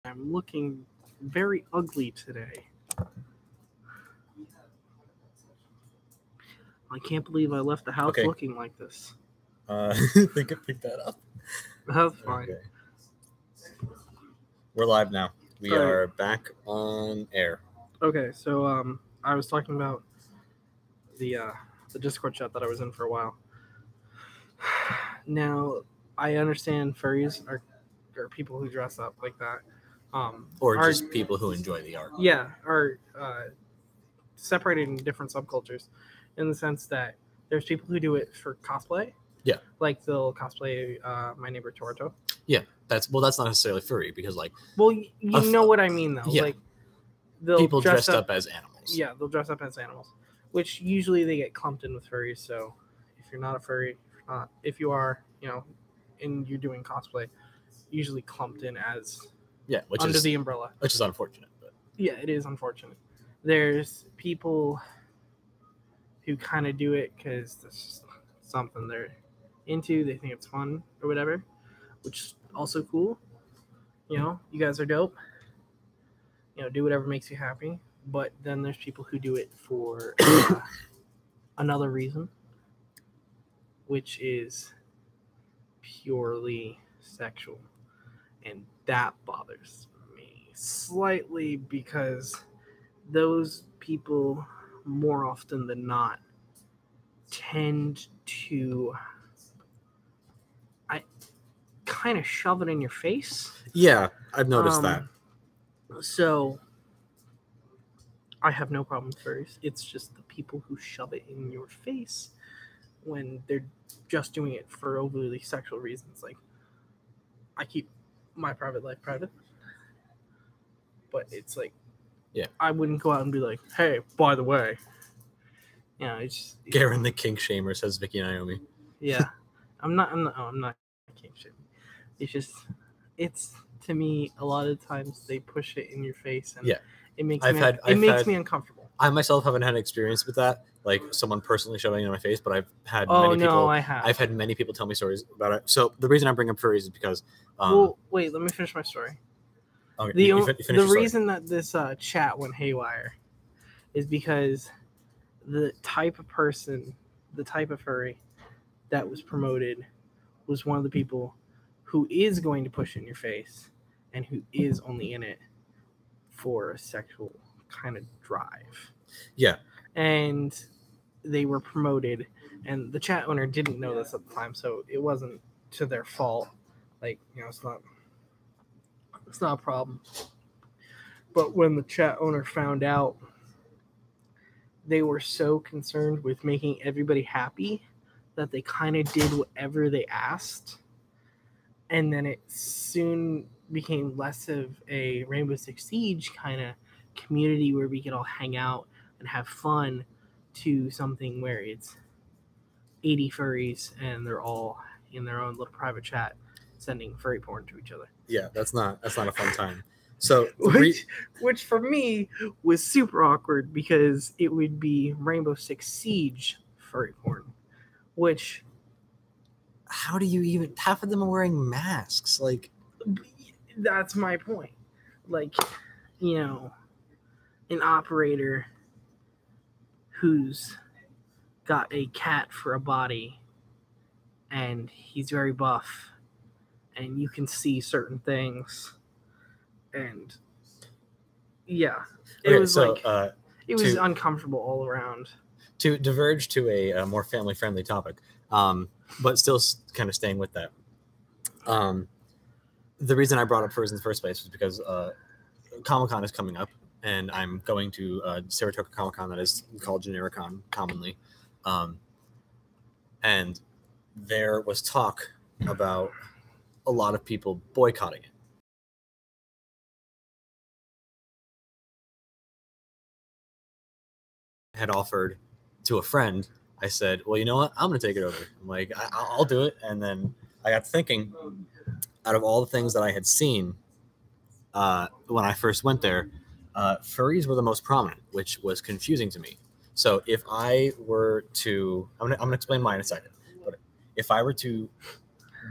I'm looking very ugly today. I can't believe I left the house looking like this. I think I picked that up. That's fine. Okay. We're live now. We are back on air. Okay, so I was talking about the Discord chat that I was in for a while. Now, I understand furries are people who dress up like that. Or just people who enjoy the art. Yeah, are separated in different subcultures in the sense that there's people who do it for cosplay. Yeah. Like they'll cosplay My Neighbor Toronto. Yeah, that's not necessarily furry because Well, you know what I mean though. Yeah. Like people dressed up as animals. Yeah, they'll dress up as animals, which usually they get clumped in with furries. So if you're not a furry, if you are, and you're doing cosplay, usually clumped in as under the umbrella, which is unfortunate. But yeah, it is unfortunate. There's people who kind of do it because that's something they're into. They think it's fun or whatever, which is also cool. You guys are dope. Do whatever makes you happy. But then there's people who do it for another reason, which is purely sexual. And that bothers me slightly because those people, more often than not, tend to kind of shove it in your face. Yeah, I've noticed that. So I have no problem with furries. It's just the people who shove it in your face when they're just doing it for overly sexual reasons. Like, I keep my private life private, but it's like, I wouldn't go out and be like, hey, by the way, it's Garen the kink shamer, says Vicky Naomi. Yeah, I'm not kink shaming. It's just, it's to me a lot of times they push it in your face and it makes me uncomfortable. I myself haven't had an experience with that, like someone personally shoving it in my face, but I've had I've had many people tell me stories about it. So the reason I bring up furries is because well, wait, let me finish my story. Okay, the reason that this chat went haywire is because the type of person, the type of furry that was promoted was one of the people who is going to push it in your face and who is only in it for a sexual kind of drive. Yeah. And they were promoted, and the chat owner didn't know this at the time, so it wasn't to their fault. Like, it's not a problem. But when the chat owner found out, they were so concerned with making everybody happy that they kind of did whatever they asked. And then it soon became less of a Rainbow Six Siege kind of community where we could all hang out and have fun to something where it's 80 furries and they're all in their own little private chat sending furry porn to each other. Yeah, that's not a fun time. So which for me was super awkward because it would be Rainbow Six Siege furry porn, which how do you even, half of them are wearing masks, like that's my point. Like, an operator who's got a cat for a body and he's very buff and you can see certain things, and it was uncomfortable all around. To diverge to a more family-friendly topic, but still kind of staying with that. The reason I brought up furs in the first place was because Comic-Con is coming up, and I'm going to Saratoga Comic-Con, that is called Genericon commonly. And there was talk about a lot of people boycotting it. I had offered to a friend, I said, well, you know what? I'm going to take it over. I'm like, I'll do it. And then I got thinking, out of all the things that I had seen when I first went there, furries were the most prominent, which was confusing to me. So if I were to, I'm going to explain mine in a second, but if I were to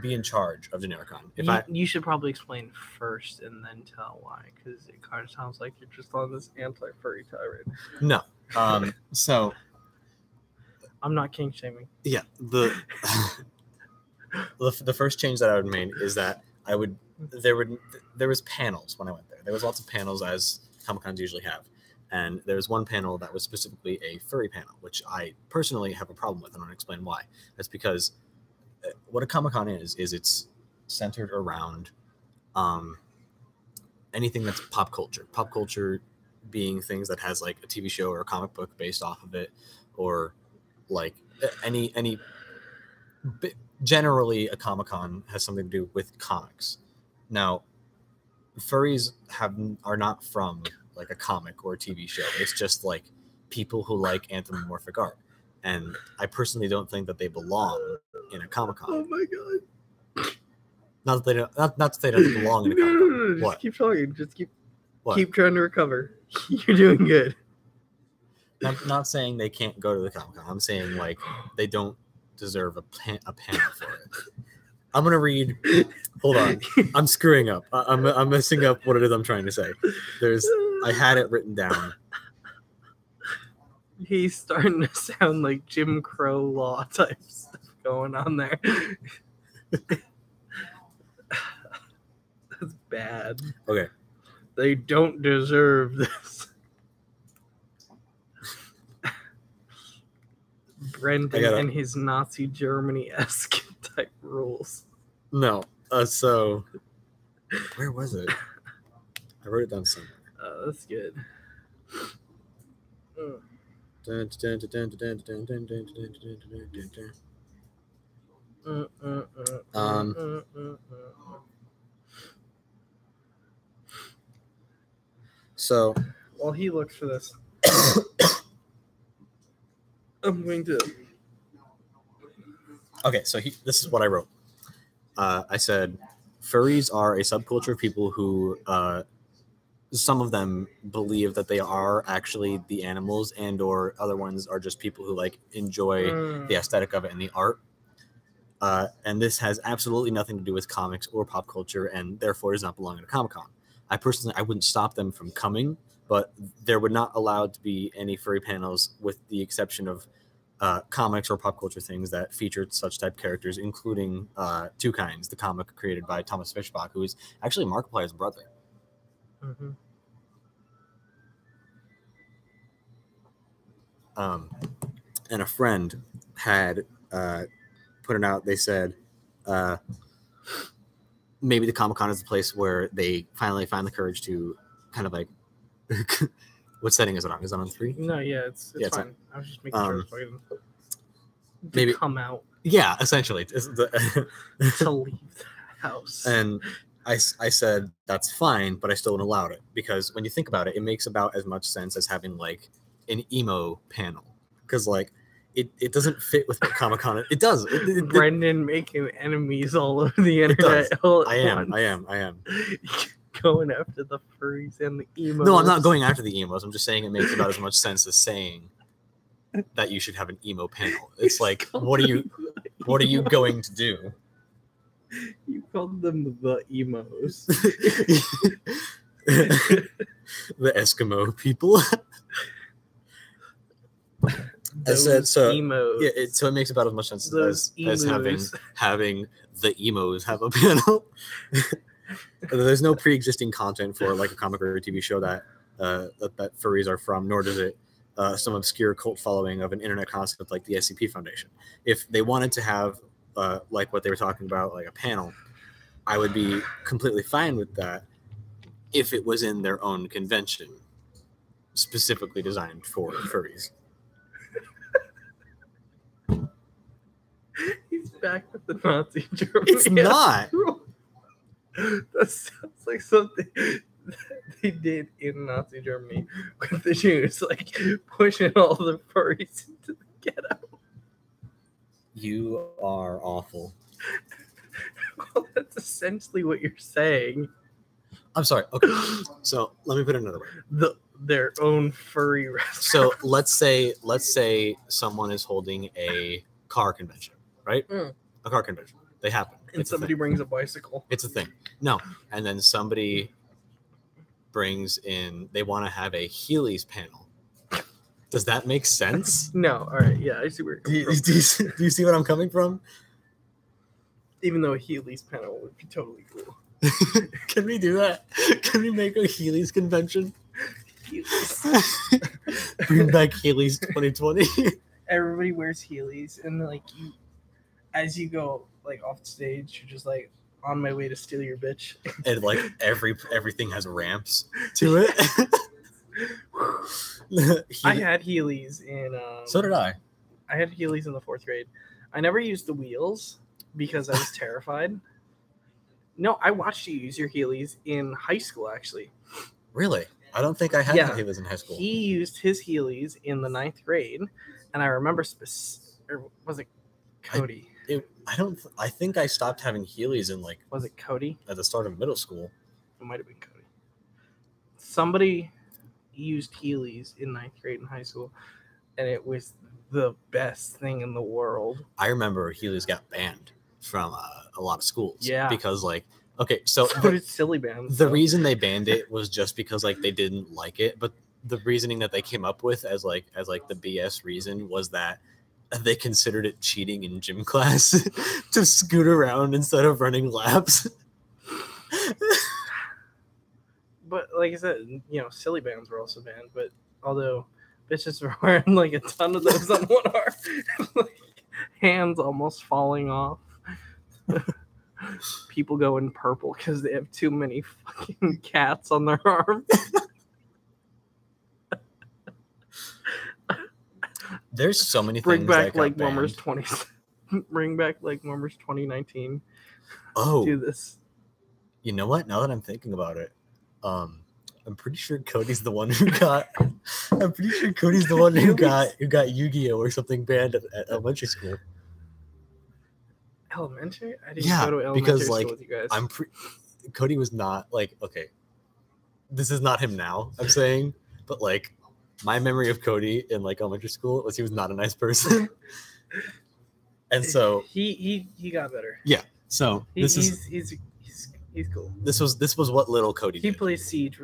be in charge of Genericon. You should probably explain first and then tell why, because it kind of sounds like you're just on this anti-furry tirade. No. So I'm not king shaming. Yeah, the first change that I would make is that there was panels when I went there. There was lots of panels, as Comic-Cons usually have, and there was one panel that was specifically a furry panel, which I personally have a problem with, and I'll explain why. That's because what a Comic-Con is it's centered around anything that's pop culture. Pop culture being things that has like a TV show or a comic book based off of it, or like any generally a Comic-Con has something to do with comics. Now, furries are not from like a comic or a TV show. It's just like people who like anthropomorphic art, and I personally don't think that they belong in a Comic-Con. Oh my god! Not that they don't belong in a Comic-Con. Just What? keep talking. Just keep What? keep trying to recover. You're doing good. I'm not saying they can't go to the Comic-Con. I'm saying like they don't deserve a panel for it. I'm gonna read. Hold on, I'm screwing up. I'm messing up what it is I'm trying to say. I had it written down. He's starting to sound like Jim Crow law type stuff going on there. That's bad. Okay. They don't deserve this. Brendan and his Nazi Germany-esque type rules. No. So where was it? I wrote it down somewhere. Oh, that's good. So while he looks for this, I'm going to. Okay, so this is what I wrote. I said, furries are a subculture of people who, some of them believe that they are actually the animals, and or other ones are just people who like enjoy the aesthetic of it and the art. And this has absolutely nothing to do with comics or pop culture, and therefore does not belong at a Comic-Con. I wouldn't stop them from coming, but there would not allowed to be any furry panels with the exception of comics or pop culture things that featured such type characters, including Two Kinds, the comic created by Thomas Fishbach, who is actually Markiplier's brother. Mm-hmm. And a friend had put it out. They said maybe the Comic-Con is the place where they finally find the courage to kind of like what setting is it on? Is it on 3? No, yeah, it's fine. I was just making sure it's maybe come out. Yeah, essentially. To leave the house. And I said, that's fine, but I still wouldn't allow it. Because when you think about it, it makes about as much sense as having like an emo panel. Because like it doesn't fit with Comic-Con. It does. Brendan making enemies all over the internet. I am. Going after the furries and the emos. No, I'm not going after the emos. I'm just saying it makes about as much sense as saying that you should have an emo panel. It's like, what are you going to do? You called them the emos. The Eskimo people. I said so. Emos. Yeah, so it makes about as much sense as having the emos have a panel. There's no pre-existing content for like a comic or a TV show that furries are from, nor does it some obscure cult following of an internet concept like the SCP Foundation. If they wanted to have like what they were talking about, like a panel, I would be completely fine with that if it was in their own convention, specifically designed for furries. He's back with the Nazi Germany. It's not. That sounds like something that they did in Nazi Germany with the Jews, like pushing all the furries into the ghetto. You are awful. Well, that's essentially what you're saying. I'm sorry. Okay, so let me put it another way. Their own furry restaurant. So let's say someone is holding a car convention, right? A car convention. They happen. And somebody brings a bicycle. It's a thing. No. And then somebody brings in, they want to have a Heelys panel. Does that make sense? No. All right. Yeah, I see where you're coming from. Do you see what I'm coming from? Even though a Heelys panel would be totally cool. Can we do that? Can we make a Heelys convention? Heelys. Bring back Heelys 2020. Everybody wears Heelys, and like you, as you go like off stage, you're just like on my way to steal your bitch. And like everything has ramps to it. I had Heelys in. So did I. I had Heelys in the 4th grade. I never used the wheels because I was terrified. No, I watched you use your Heelys in high school, actually. Really? I don't think I had Heelys in high school. He used his Heelys in the 9th grade, and I remember or was it Cody? I think I stopped having Heelys in like. Was it Cody? At the start of middle school. It might have been Cody. Somebody used Heelys in 9th grade and high school, and it was the best thing in the world. I remember Heelys got banned from a lot of schools. Yeah. Because like, okay, so did silly bands. The reason they banned it was just because like they didn't like it, but the reasoning that they came up with as the BS reason was that they considered it cheating in gym class to scoot around instead of running laps. But like I said, silly bands were also banned. But although bitches were wearing like a ton of those on one arm, like hands almost falling off. People go in purple because they have too many fucking cats on their arms. There's so many Bring things back that like got Warmers banned. 20. Bring back like Warmers 2019. Oh, do this. You know what? Now that I'm thinking about it, I'm pretty sure Cody's the one who got. I'm pretty sure Cody's the one who got Yu-Gi-Oh or something banned at elementary school. Elementary? I didn't go to elementary because school like with you guys. Cody was not like, okay. This is not him now. I'm saying, but like my memory of Cody in like elementary school was he was not a nice person, and so he got better. Yeah. So he's cool. This was what little Cody did. He plays Siege.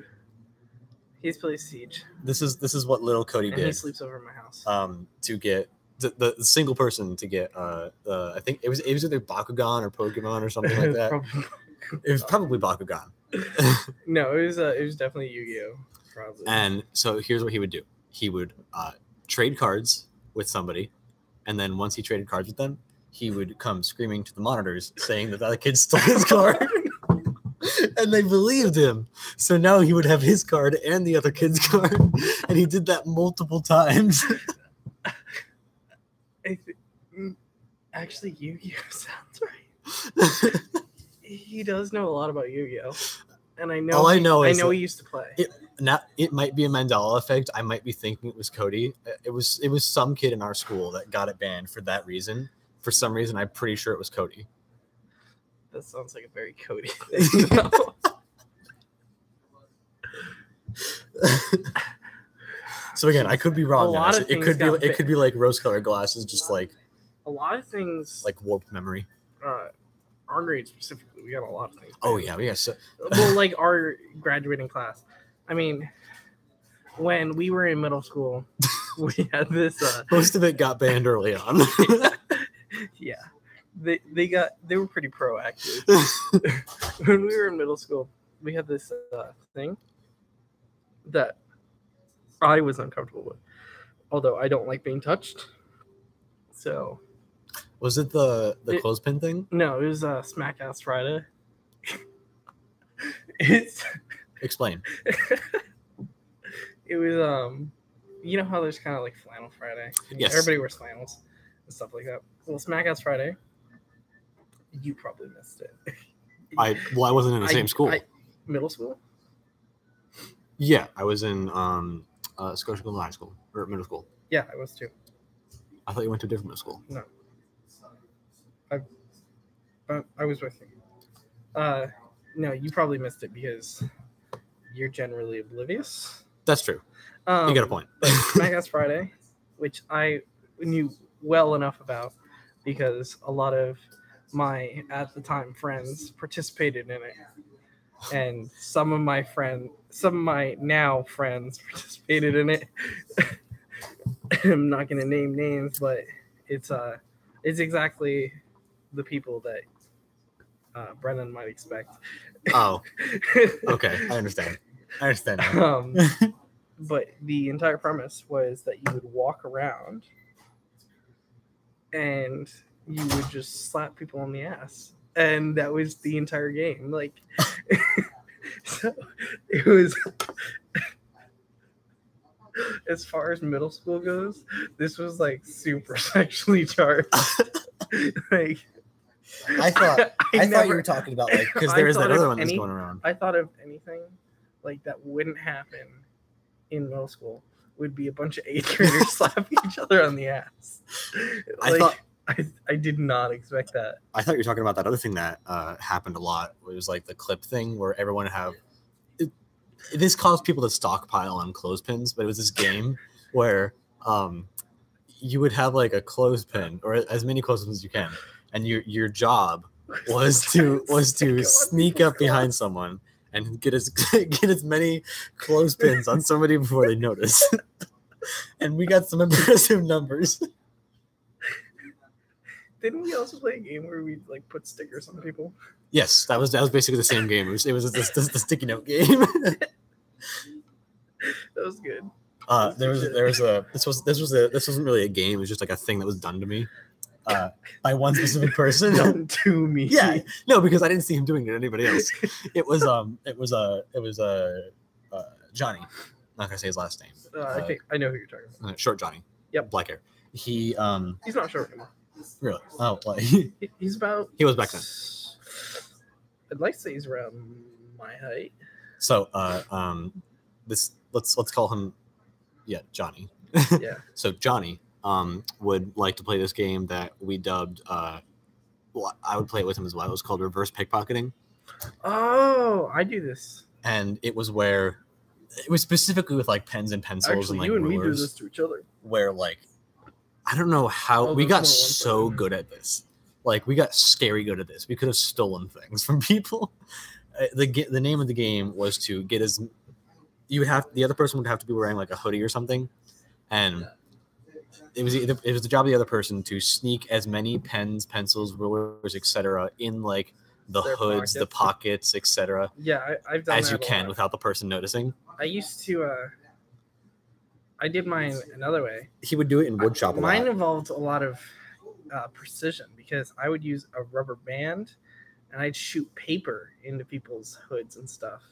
He's plays Siege. This is what little Cody did. He sleeps over at my house. To get the single person to get I think it was either Bakugan or Pokemon or something like that. It was probably Bakugan. No, it was definitely Yu-Gi-Oh. Probably. And so here's what he would do. He would trade cards with somebody, and then once he traded cards with them, he would come screaming to the monitors saying that the other kid stole his card. And they believed him. So now he would have his card and the other kid's card. And he did that multiple times. Actually, Yu-Gi-Oh sounds right. He does know a lot about Yu-Gi-Oh. And I know I know he used to play. It might be a Mandela effect. I might be thinking it was Cody. It was some kid in our school that got it banned for that reason. For some reason, I'm pretty sure it was Cody. That sounds like a very Cody thing. So again, I could be wrong. It could be like rose-colored glasses, just like a lot of things, like warped memory. Our grade specifically, we got a lot of things. Oh yeah, yeah. So, well, like our graduating class. I mean, when we were in middle school, we had this. Most of it got banned early on. Yeah. They were pretty proactive. When we were in middle school, we had this thing that I was uncomfortable with, although I don't like being touched. So, was it the clothespin thing? No, it was Smack Ass Friday. Explain. It was you know how there's kind of like Flannel Friday. Yes. Everybody wears flannels and stuff like that. Well, Smack Ass Friday. You probably missed it. I wasn't in the same school. Middle school? Yeah, I was in Scotia High School or middle school. Yeah, I was too. I thought you went to a different middle school. No. I was with you. No, you probably missed it because you're generally oblivious. That's true. You got a point. Smack Ass Friday, which I knew well enough about because a lot of my at the time friends participated in it, and some of my now friends participated in it. I'm not gonna name names, but it's exactly the people that Brennan might expect. Oh, okay, I understand now. But the entire premise was that you would walk around and you would just slap people on the ass, and that was the entire game. Like, so it was. As far as middle school goes, this was like super sexually charged. Like, I thought you were talking about like because there is that other one that's going around. I thought of anything like that wouldn't happen in middle school would be a bunch of 8th graders slapping each other on the ass. Like, I did not expect that. I thought you were talking about that other thing that happened a lot. It was like the clip thing where everyone this caused people to stockpile on clothespins, but it was this game where you would have like a clothespin or as many clothespins as you can, and your job was to sneak up behind someone and get as many clothespins on somebody before they notice. And we got some impressive numbers. Didn't we also play a game where we like put stickers on people? Yes, that was basically the same game. It was the sticky note game. That was good. This wasn't really a game. It was just like a thing that was done to me by one specific person. Done to me. Yeah, no, because I didn't see him doing it to anybody else. It was Johnny. I'm not gonna say his last name. I think I know who you're talking about. Short Johnny. Yep. Black hair. He's not short anymore. Really? Oh, like he's about. He was back then. I'd like to say he's around my height. So, let's call him, Johnny. Yeah. So Johnny would like to play this game that we dubbed. I would play it with him as well. It was called reverse pickpocketing. Oh, I do this. And it was specifically with like pens and pencils. Actually, and like you and rulers, me do this to each other. Where like, I don't know how we got so good at this. Like we got scary good at this. We could have stolen things from people. The name of the game was to get the other person would have to be wearing like a hoodie or something, and it was the job of the other person to sneak as many pens, pencils, rulers, etc. in like the hoods, the pockets, etc. Yeah, I've done as that you can without the person noticing. I used to. I did mine another way. He would do it in woodshop. Mine involved a lot of precision because I would use a rubber band and I'd shoot paper into people's hoods and stuff.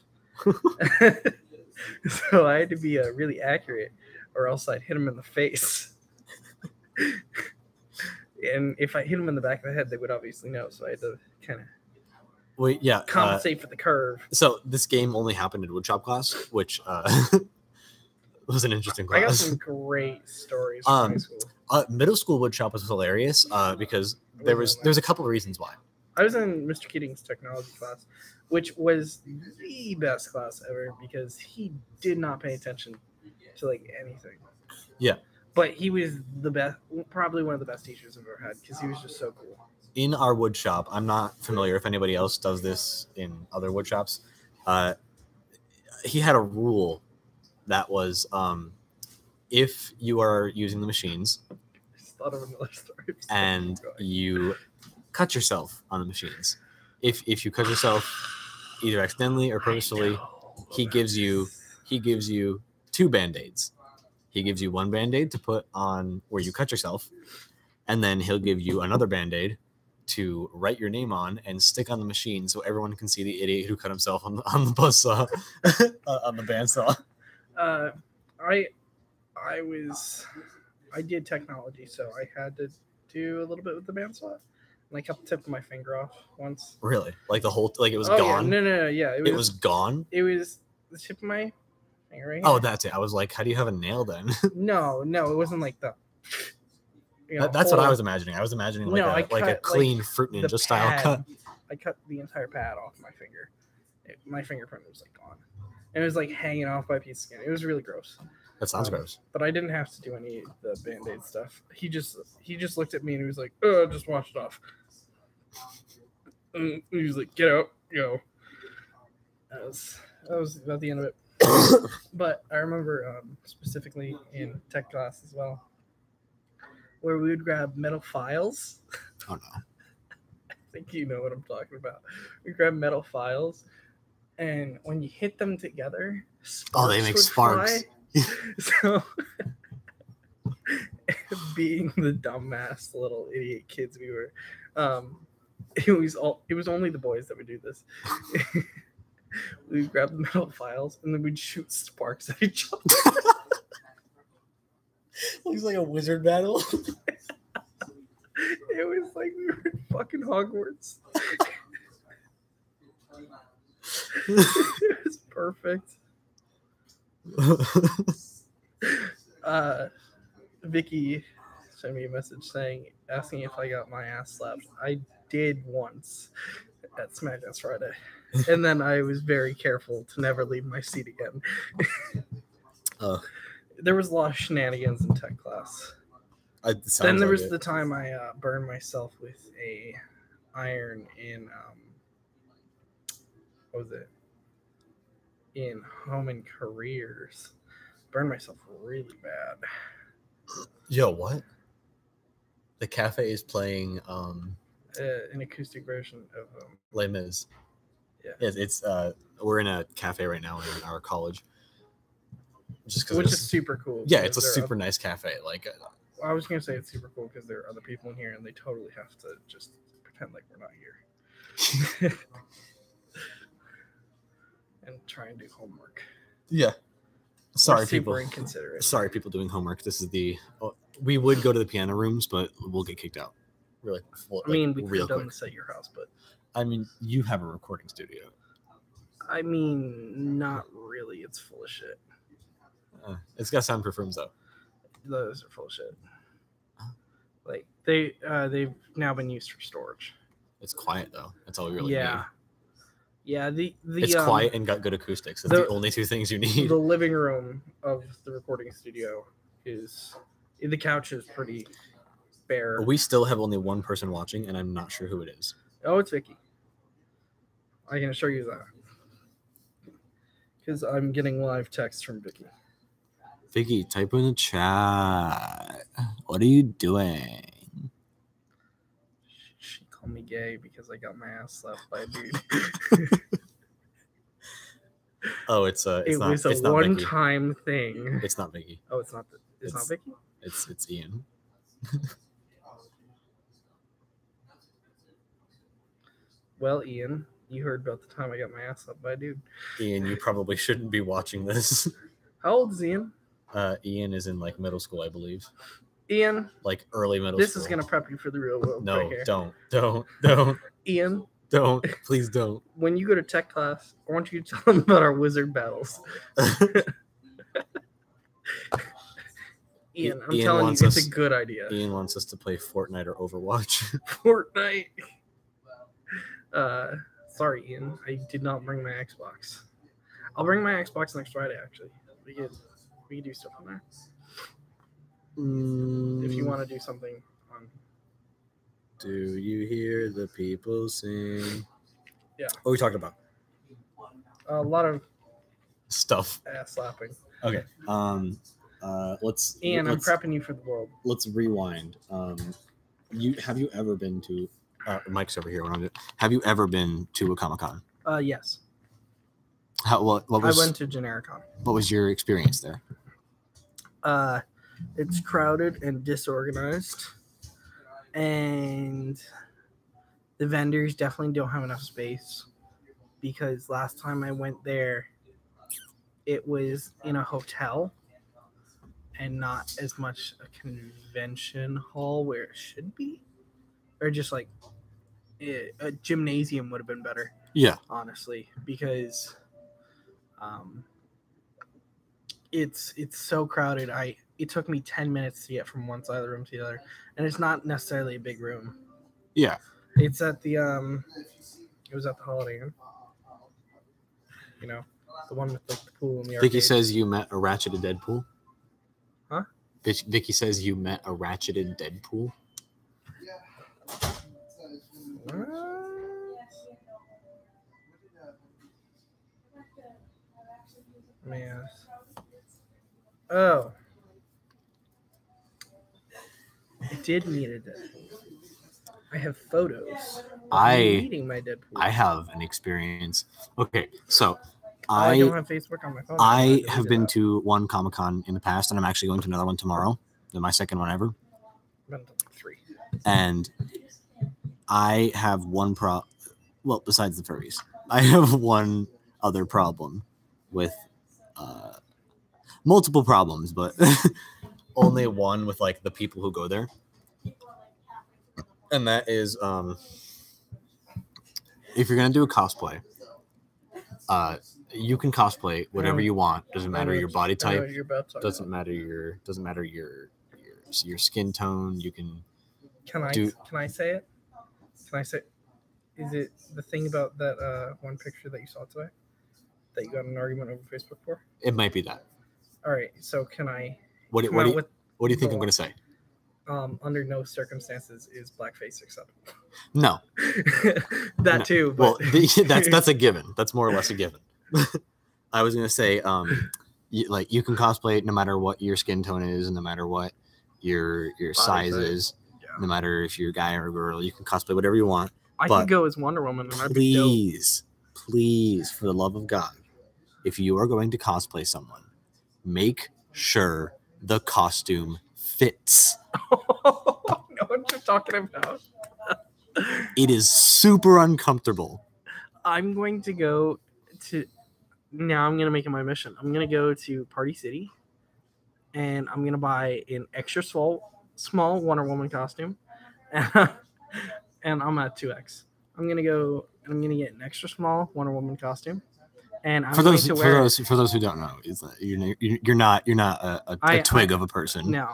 So I had to be really accurate, or else I'd hit them in the face. And if I hit them in the back of the head, they would obviously know. So I had to kind of compensate for the curve. So this game only happened in woodshop class, which was an interesting class. I got some great stories from high school. Middle school woodshop was hilarious because there's a couple of reasons why. I was in Mr. Keating's technology class, which was the best class ever because he did not pay attention to like anything. Yeah. But he was the best, probably one of the best teachers I've ever had because he was just so cool. In our woodshop, I'm not familiar if anybody else does this in other woodshops. He had a rule that was if you are using the machines and you cut yourself on the machines, if you cut yourself either accidentally or purposefully, he gives you 2 band-aids. He gives you 1 band-aid to put on where you cut yourself, and then he'll give you another band-aid to write your name on and stick on the machine so everyone can see the idiot who cut himself on the buzzsaw on the bandsaw. I did technology, so I had to do a little bit with the bandsaw. And I cut the tip of my finger off once. Really? Like the whole, like it was gone? Yeah. No. Yeah, it was gone? It was the tip of my finger right here. Oh, that's it. I was like, how do you have a nail then? No, it wasn't like the... that's what I was imagining. I was imagining like a clean Fruit Ninja style cut. I cut the entire pad off my finger. My fingerprint was like gone. And it was like hanging off by a piece of skin. It was really gross. That sounds gross. But I didn't have to do any of the Band-Aid stuff. He just looked at me and he was like, "Oh, just wash it off." And he was like, "Get out, go." That was about the end of it. But I remember specifically in tech class as well, where we would grab metal files. Oh no. I think you know what I'm talking about. We grab metal files, and when you hit them together, they make sparks. So, being the dumbass little idiot kids we were, it was only the boys that would do this. We'd grab the metal files and then we'd shoot sparks at each other. Looks like a wizard battle. It was like we were in fucking Hogwarts. It was perfect. Vicky sent me a message asking if I got my ass slapped. I did once at SmackDown Friday. And then I was very careful to never leave my seat again. There was a lot of shenanigans in tech class. Then there was the time I burned myself with a iron in what was it? In home and careers. Burned myself really bad. Yo, what? The cafe is playing an acoustic version of Les Mis. Yeah, it's we're in a cafe right now in our college. Which is super cool. Yeah, it's a super nice cafe. Like, I was gonna say it's super cool because there are other people in here and they totally have to just pretend like we're not here and try and do homework. Yeah. Sorry, people. Inconsiderate. Sorry, people doing homework. This is we would go to the piano rooms, but we'll get kicked out. Really? I mean, we could have done this at your house, but I mean, you have a recording studio. I mean, not really. It's full of shit. It's got soundproof rooms though. Those are full of shit. Like they've now been used for storage. It's quiet though. That's all we really need. Yeah. It's quiet and got good acoustics. That's the only two things you need. The living room of the recording studio the couch is pretty bare. We still have only one person watching, and I'm not sure who it is. Oh, it's Vicky. I can assure you that. Because I'm getting live texts from Vicky. Vicky, type in the chat. What are you doing? She called me gay because I got my ass slapped by a dude. Oh, it's not a one-time thing. It's not Vicky. Oh, it's not Vicky? It's Ian. Well, Ian, you heard about the time I got my ass slapped by a dude. Ian, you probably shouldn't be watching this. How old is Ian? Ian is in like middle school, I believe. Ian, like early middle this school. This is gonna prep you for the real world. No, right here. Don't. Ian, don't. Please don't. When you go to tech class, I want you to tell them about our wizard battles. Ian, I'm telling you, it's a good idea. Ian wants us to play Fortnite or Overwatch. Fortnite. Sorry, Ian. I did not bring my Xbox. I'll bring my Xbox next Friday, actually. We could do stuff on there. If you want to do something on. Do you hear the people sing? Yeah. What are we talking about? A lot of stuff. Ass slapping. Okay. Let's. Ian, I'm prepping you for the world. Let's rewind. Have you ever been to? Mike's over here. Have you ever been to a Comic-Con? Yes. What was? I went to Genericon. What was your experience there? It's crowded and disorganized, and the vendors definitely don't have enough space. Because last time I went there, it was in a hotel and not as much a convention hall where it should be, or just like a gymnasium would have been better. Yeah, honestly, because it's so crowded. It took me 10 minutes to get from one side of the room to the other, and it's not necessarily a big room. Yeah, it's at the it was at the Holiday Inn. You know, the one with like the pool and the arcade. Vicky says you met a ratcheted Deadpool. Huh? Vicky says you met a ratcheted Deadpool. What? Man. Oh. I did meet a Deadpool. I have photos of me meeting my Deadpool. I have an experience. Okay, so I don't have Facebook on my phone. I have been to one Comic-Con in the past, and I'm actually going to another one tomorrow. My second one ever. I've been to like 3. And I have one well, besides the furries, I have one other problem with multiple problems, but only one with like the people who go there. And that is if you're gonna do a cosplay, you can cosplay whatever you want. Doesn't matter your body type. Doesn't matter your skin tone. You can. Can I say it? Can I say? Is it the thing about that one picture that you saw today that you got in an argument over Facebook for? It might be that. All right. So can I? What do you think I'm gonna say? Under no circumstances is blackface acceptable. No. That no. too. But... Well, that's a given. That's more or less a given. I was gonna say, you can cosplay no matter what your skin tone is, and no matter what your size is, no matter if you're a guy or a girl, you can cosplay whatever you want. I could go as Wonder Woman, and I'd be dope. Please, for the love of God, if you are going to cosplay someone, make sure the costume fits. I know what you're talking about. It is super uncomfortable. I'm going to go to... Now I'm going to make it my mission. I'm going to go to Party City, and I'm going to buy an extra small Wonder Woman costume, and I'm at 2X. I'm going to get an extra small Wonder Woman costume, and I'm going to wear... For those who don't know, is that you're not a twig of a person. No.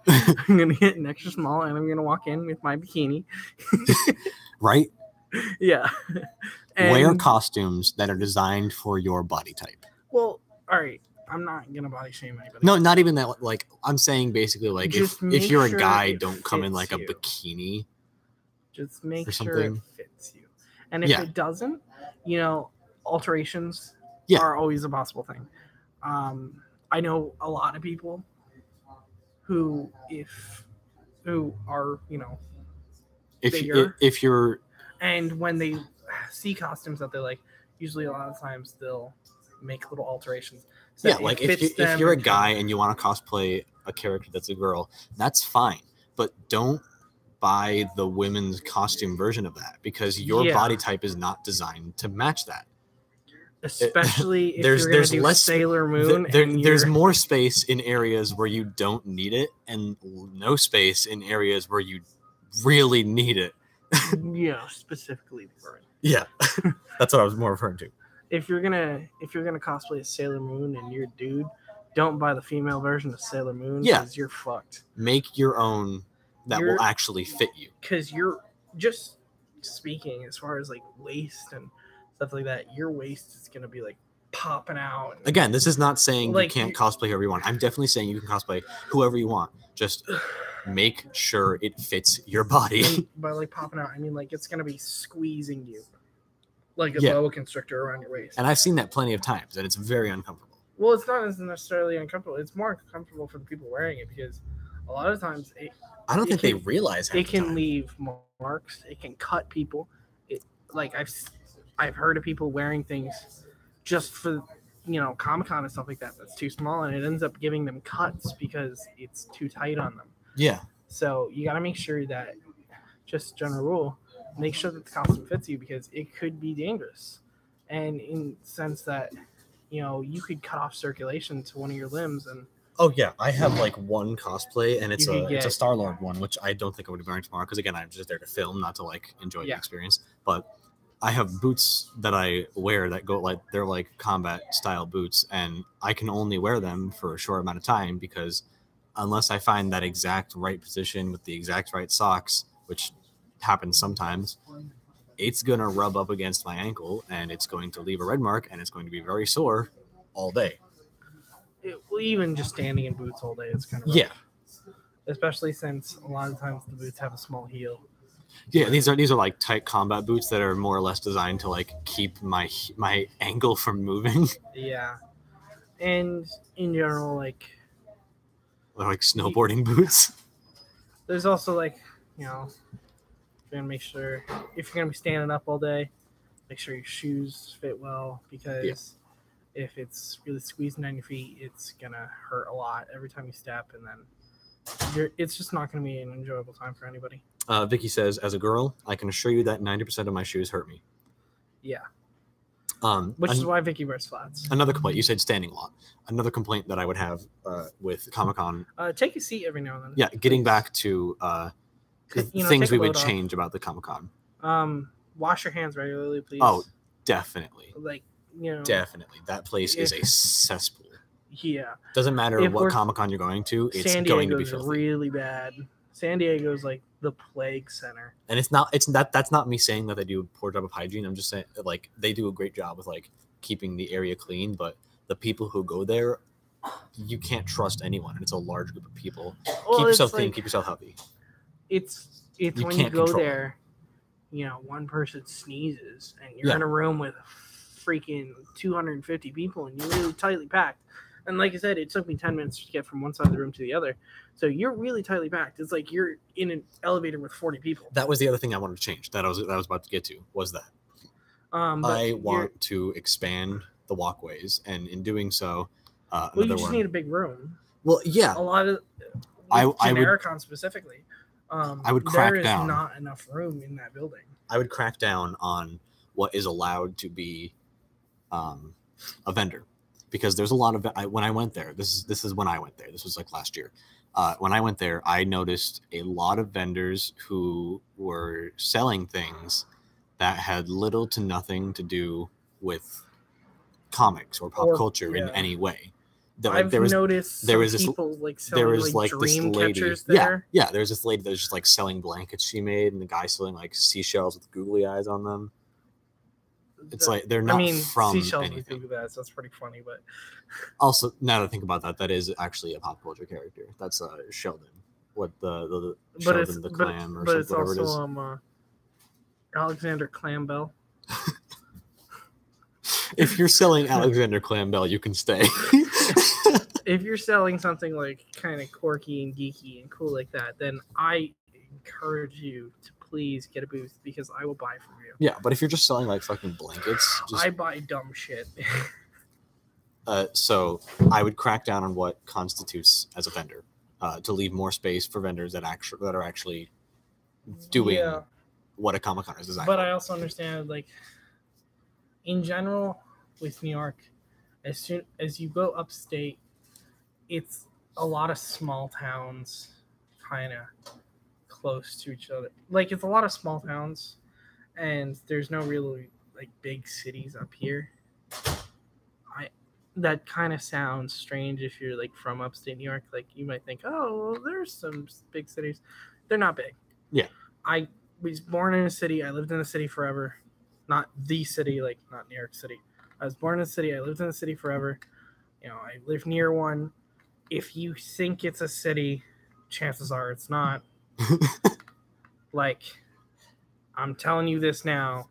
I'm going to get an extra small, and I'm going to walk in with my bikini. Right? Yeah. And wear costumes that are designed for your body type. Well, all right. I'm not going to body shame anybody. No, not even that. Like, I'm saying basically, like, if you're a guy, don't come in like a bikini. Just make sure it fits you. And if it doesn't, alterations are always a possible thing. I know a lot of people who are, bigger. If you're... And when they see costumes that they like, usually a lot of times they'll make little alterations. So like if you're a guy and you want to cosplay a character that's a girl, that's fine. But don't buy the women's costume version of that, because your body type is not designed to match that. Especially if you're going to do less Sailor Moon. There's more space in areas where you don't need it, and no space in areas where you really need it. Yeah, specifically for it. Yeah, that's what I was more referring to. If you're gonna cosplay as Sailor Moon and you're a dude, don't buy the female version of Sailor Moon, because you're fucked. Make your own that will actually fit you. Because you're just speaking as far as like waist and stuff like that, your waist is gonna be like popping out. Again, this is not saying you can't cosplay whoever you want. I'm definitely saying you can cosplay whoever you want. Just make sure it fits your body. And by like popping out, I mean like it's gonna be squeezing you like a boa constrictor around your waist. And I've seen that plenty of times, and it's very uncomfortable. Well, it's not necessarily uncomfortable. It's more uncomfortable for the people wearing it, because a lot of times I don't think they realize it can leave marks. It can cut people. I've heard of people wearing things just for Comic-Con and stuff like that that's too small, and it ends up giving them cuts because it's too tight on them. Yeah. So you got to make sure that, just general rule, make sure that the costume fits you, because it could be dangerous. And in the sense that, you could cut off circulation to one of your limbs. And oh yeah, I have like one cosplay, and it's a Star-Lord one, which I don't think I'm going to be wearing tomorrow, because again, I'm just there to film, not to like enjoy the experience. But I have boots that I wear that go like, they're like combat style boots, and I can only wear them for a short amount of time, because unless I find that exact right position with the exact right socks, which happens sometimes, it's going to rub up against my ankle, and it's going to leave a red mark, and it's going to be very sore all day. Even just standing in boots all day is kind of rough. Yeah. Especially since a lot of times the boots have a small heel. Yeah, these are like tight combat boots that are more or less designed to like keep my ankle from moving. Yeah, and in general, like They're like snowboarding boots. there's also like, you know, you're gonna make sure if you're gonna be standing up all day, make sure your shoes fit well, because if it's really squeezing down your feet, it's gonna hurt a lot every time you step, and then it's just not gonna be an enjoyable time for anybody. Vicky says, as a girl, I can assure you that 90% of my shoes hurt me. Yeah. Which is why Vicky wears flats. Another complaint. You said standing a lot. Another complaint that I would have with Comic-Con. Take a seat every now and then. Yeah, getting back to things we would change about the Comic-Con. Wash your hands regularly, please. Oh, definitely. Like, you know. Definitely. That place is a cesspool. Yeah. Doesn't matter what Comic-Con you're going to. It's going to be filthy. Really bad. San Diego's like the plague center. And that's not me saying that they do a poor job of hygiene. I'm just saying like they do a great job with like keeping the area clean, but the people who go there, you can't trust anyone. And it's a large group of people. Well, keep yourself clean, keep yourself healthy. It's when you go there, you know, one person sneezes and you're in a room with freaking 250 people and you're really tightly packed. And like I said, it took me 10 minutes to get from one side of the room to the other. So you're really tightly packed. It's like you're in an elevator with 40 people. That was the other thing I wanted to change that I was about to get to was that. I want to expand the walkways, and in doing so, you just need a big room. Well, yeah. A lot of Genericon specifically. I would crack down. There is not enough room in that building. I would crack down on what is allowed to be a vendor. Because there's a lot of when I went there. This is when I went there. This was like last year. When I went there, I noticed a lot of vendors who were selling things that had little to nothing to do with comics or pop culture in any way. I've noticed there was people selling dream catchers there. Yeah. There was this lady that was just like selling blankets she made, and the guy selling like seashells with googly eyes on them. It's like they're not from seashells anything. With that, so that's pretty funny. But also, now that I think about that, that is actually a pop culture character. That's Sheldon. What the Sheldon the clam or something, whatever it is. Alexander Clambell. If you're selling Alexander Clambell, you can stay. If you're selling something like kind of quirky and geeky and cool like that, then I encourage you to please get a booth, because I will buy from you. Yeah, but if you're just selling like fucking blankets, I buy dumb shit. So I would crack down on what constitutes as a vendor, to leave more space for vendors that are actually doing what a Comic-Con is designed. But I also understand, like, in general with New York, as soon as you go upstate, it's a lot of small towns kind of close to each other. Like, it's a lot of small towns, and there's no really like big cities up here. That kind of sounds strange if you're like from upstate New York. Like, you might think, oh, well, there's some big cities. They're not big. Yeah. I was born in a city. I lived in a city forever. Not the city, like not New York City. I was born in a city. I lived in a city forever. You know, I live near one. If you think it's a city, chances are it's not. Like, I'm telling you this now.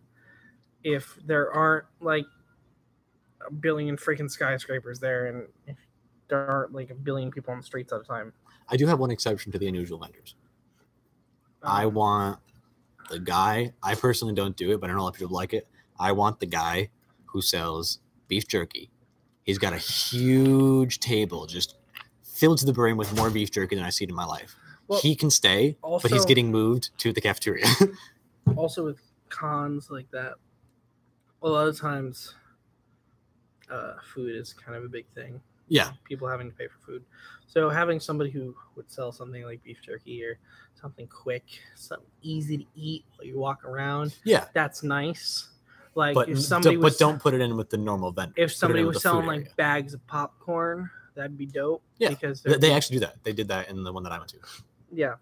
If there aren't like a billion freaking skyscrapers there, and if there aren't like a billion people on the streets at a time. I do have one exception to the unusual vendors. I want the guy, I personally don't do it, but I know a lot of people like it. I want the guy who sells beef jerky. He's got a huge table just filled to the brim with more beef jerky than I've seen in my life. Well, he can stay, but he's getting moved to the cafeteria. Also with cons like that, a lot of times food is kind of a big thing. Yeah. People having to pay for food. So having somebody who would sell something like beef jerky or something quick, something easy to eat while you walk around. Yeah. That's nice. Like, but, if somebody don't put it in with the normal vendor. If somebody was selling like bags of popcorn, that'd be dope. Yeah. Because they actually do that. They did that in the one that I went to. Yeah.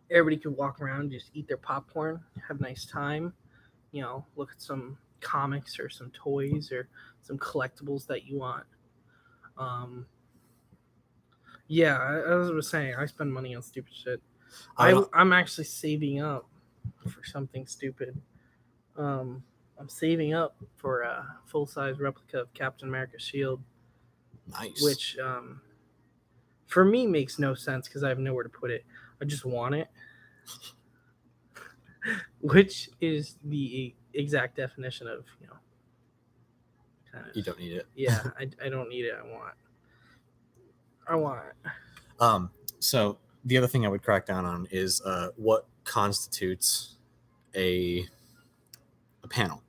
Everybody could walk around, just eat their popcorn, have a nice time, you know, look at some comics or some toys or some collectibles that you want. Yeah, as I was saying, I spend money on stupid shit. I'm actually saving up for something stupid. I'm saving up for a full-size replica of Captain America's shield, Nice. which for me makes no sense because I have nowhere to put it. I just want it, which is the exact definition of kind of. You don't need it. Yeah, I don't need it. I want it. So the other thing I would crack down on is what constitutes a panel,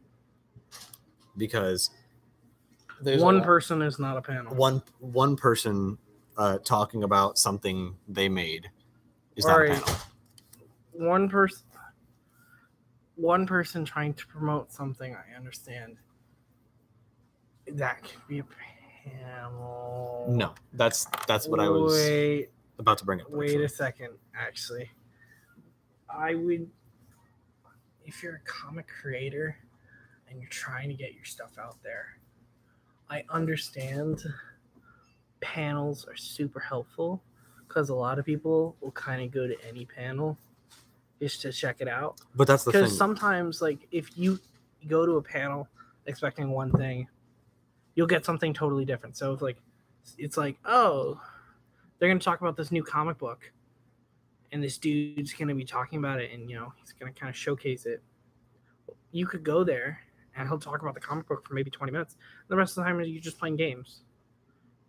because there's one person is not a panel. One person talking about something they made is All not right. a panel. One person trying to promote something, I understand. That could be a panel. No, that's what I was about to bring up. Wait a second, actually. I would, if you're a comic creator and you're trying to get your stuff out there, I understand panels are super helpful because a lot of people will kind of go to any panel just to check it out. But that's the thing. Because sometimes, like, if you go to a panel expecting one thing, you'll get something totally different. So if it's like, oh, they're going to talk about this new comic book and this dude's going to be talking about it and, he's going to kind of showcase it. You could go there and he'll talk about the comic book for maybe 20 minutes. The rest of the time you're just playing games.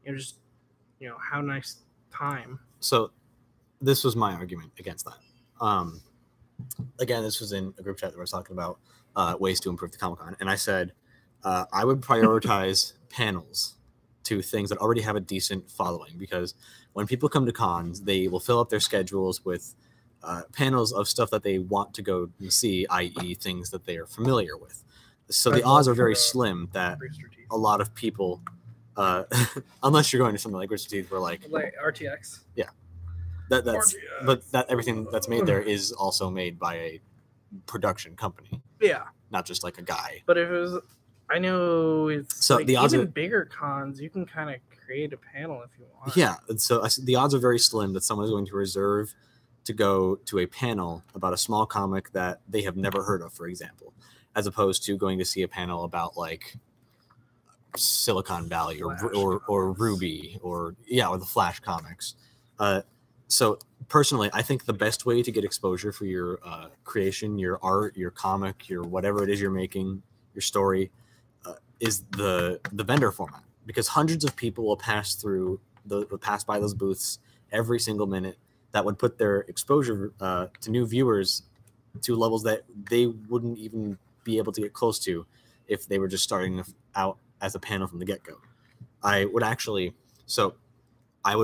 Have a nice time. So this was my argument against that. Again, this was in a group chat that we were talking about ways to improve the Comic-Con. And I said, I would prioritize panels to things that already have a decent following, because when people come to cons, they will fill up their schedules with panels of stuff that they want to go and see, i.e. things that they are familiar with. So the odds are very slim that a lot of people, unless you're going to something like Rooster Teeth, where like RTX. Yeah. That's RTX. But that everything that's made there is also made by a production company. Yeah. Not just like a guy. But if it was, I know it's so the odds even are bigger cons, you can kind of create a panel if you want. Yeah. And so the odds are very slim that someone is going to reserve to go to a panel about a small comic that they have never heard of, for example, as opposed to going to see a panel about like Silicon Valley or Ruby or the Flash comics. So personally, I think the best way to get exposure for your creation, your art, your comic, your whatever it is you're making, your story, is the vendor format, because hundreds of people will pass by those booths every single minute. That would put their exposure to new viewers to levels that they wouldn't even be able to get close to if they were just starting out as a panel from the get-go. I would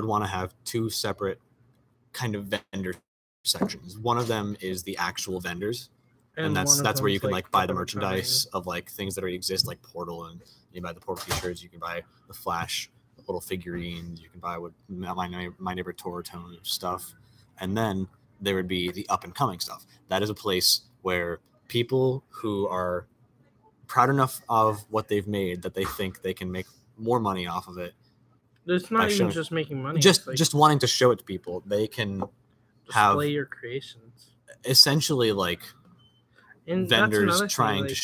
want to have two separate kind of vendor sections. One of them is the actual vendors, and that's where you can like buy the merchandise of like things that already exist, like Portal, and you buy the Portal t-shirts, you can buy the Flash little figurines, you can buy what my neighbor Toro Tone stuff, and then there would be the up and coming stuff. That is a place where people who are proud enough of what they've made that they think they can make more money off of it. It's not even just making money. Just wanting to show it to people. They can display your creations. Essentially, like vendors trying to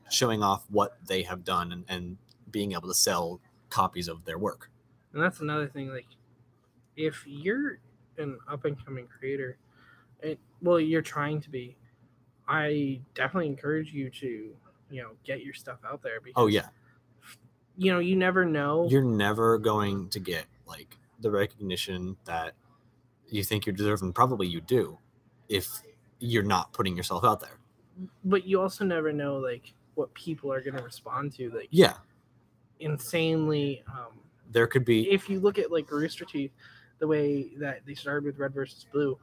showing off what they have done and being able to sell copies of their work. And that's another thing. Like, if you're an up and coming creator, you're trying to be, I definitely encourage you to, get your stuff out there. Because, you never know. You're never going to get like the recognition that you think you deserve, and probably you do, if you're not putting yourself out there. But you also never know like what people are going to respond to. Like, insanely. There could be, if you look at like Rooster Teeth, the way that they started with Red versus Blue,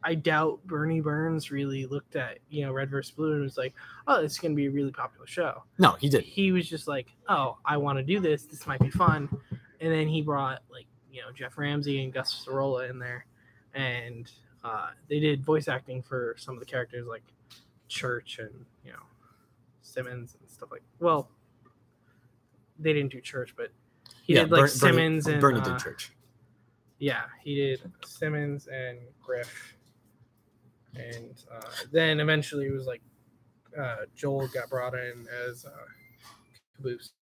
I doubt Bernie Burns really looked at Red vs. Blue and was like, oh, this is going to be a really popular show. No, he did. He was just like, oh, I want to do this. This might be fun. And then he brought like Jeff Ramsey and Gus Sorolla in there, and they did voice acting for some of the characters like Church and Simmons and stuff like. Well, they didn't do Church, but he did like Simmons and Bernie did Church. Yeah, he did Simmons and Griff. And then eventually it was like Joel got brought in as Caboose.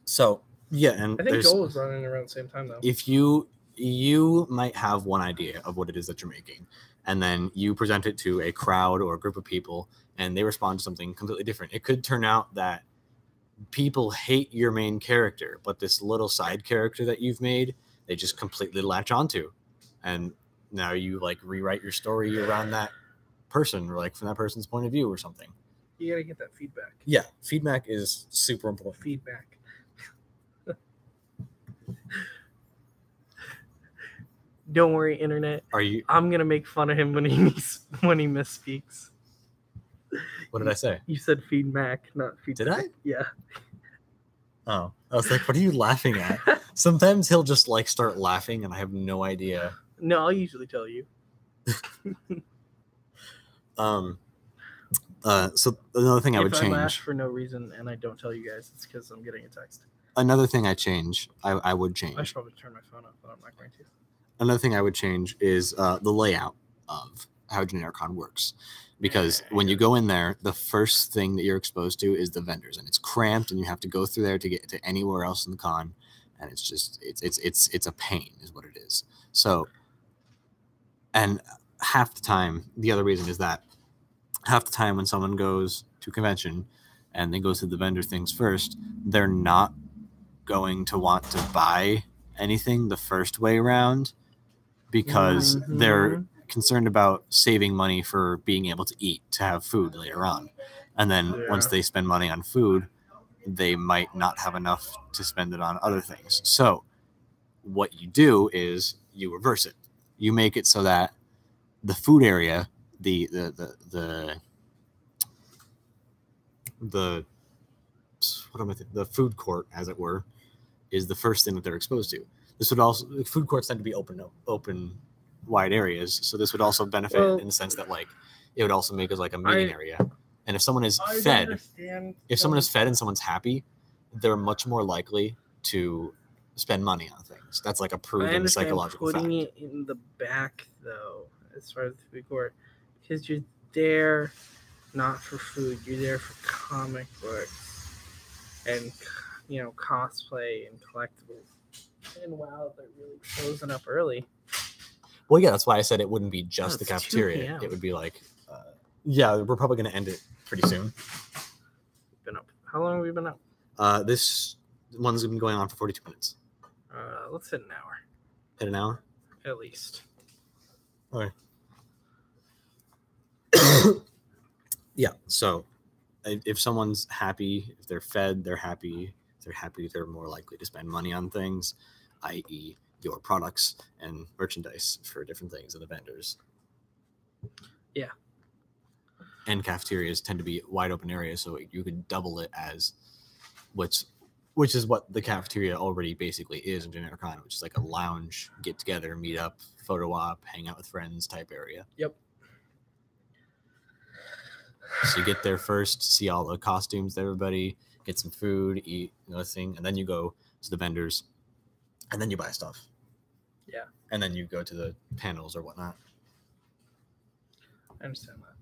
So yeah, and I think Joel was brought in around the same time though. If you might have one idea of what it is that you're making, and then you present it to a crowd or a group of people, and they respond to something completely different. It could turn out that people hate your main character, but this little side character that you've made, they just completely latch onto, and now you like rewrite your story around that person, or like from that person's point of view or something. You gotta get that feedback. Yeah, feedback is super important. Feedback. Don't worry, internet. I'm gonna make fun of him when he misspeaks. What did I say? You said feedback, not feedback. Did I? Yeah. Oh, I was like, what are you laughing at? Sometimes he'll just like start laughing, and I have no idea. No, I'll usually tell you. So another thing I would change. If I laugh for no reason and I don't tell you guys, it's because I'm getting a text. Another thing I would change. I should probably turn my phone off, but I'm not going to. Another thing I would change is the layout of how GeneticCon works. Because when you go in there, the first thing that you're exposed to is the vendors, and it's cramped, and you have to go through there to get to anywhere else in the con, and it's just it's a pain, is what it is. So, and half the time, the other reason is that half the time when someone goes to a convention and they go through the vendor things first, they're not going to want to buy anything the first way around because they're concerned about saving money for being able to eat, to have food later on. And then once they spend money on food, they might not have enough to spend it on other things. So what you do is you reverse it. You make it so that the food area, the food court, as it were, is the first thing that they're exposed to. This would also, food courts tend to be open wide areas, so this would also benefit in the sense that like it would also make us like a meeting area. And if someone is fed and someone's happy, they're much more likely to spend money on things. That's like a proven psychological fact. Putting it in the back though, as far as the food court, because you're there not for food, you're there for comic books and cosplay and collectibles. And wow, they're really closing up early. Well, yeah, that's why I said it wouldn't be just the cafeteria. It would be like, we're probably going to end it pretty soon. Been up. How long have we been up? This one's been going on for 42 minutes. Let's hit an hour. Hit an hour? At least. Okay. Yeah, so if someone's happy, if they're fed, they're happy. If they're happy, they're more likely to spend money on things, i.e., your products and merchandise for different things and the vendors. Yeah. And cafeterias tend to be wide open areas, so you could double it as which is what the cafeteria already basically is in GeneticCon, which is like a lounge, get together, meet up, photo op, hang out with friends type area. Yep. So you get there first, see all the costumes, everybody, get some food, eat another thing, and then you go to the vendors, and then you buy stuff. Yeah. And then you go to the panels or whatnot. I understand that.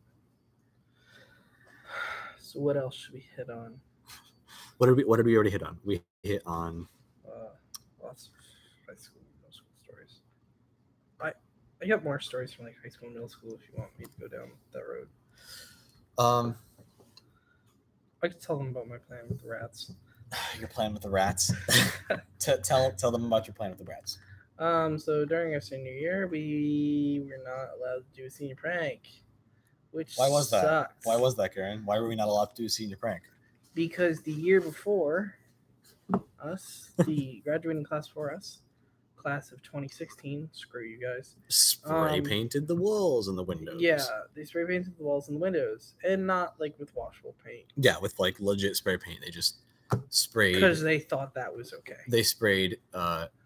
So what else should we hit on? What did we already hit on? We hit on lots of high school, middle school stories. I got more stories from like high school and middle school if you want me to go down that road. I could tell them about my plan with the rats. Your plan with the rats? Tell them about your plan with the rats. So during our senior year, we were not allowed to do a senior prank, which Why was that? sucks. Why was that, Karen? Why were we not allowed to do a senior prank? Because the year before us, the graduating class for us, class of 2016, screw you guys. Spray painted the walls and the windows. Yeah, they spray painted the walls and the windows, and not like with washable paint. Yeah, with like legit spray paint. They just sprayed because they thought that was okay. They sprayed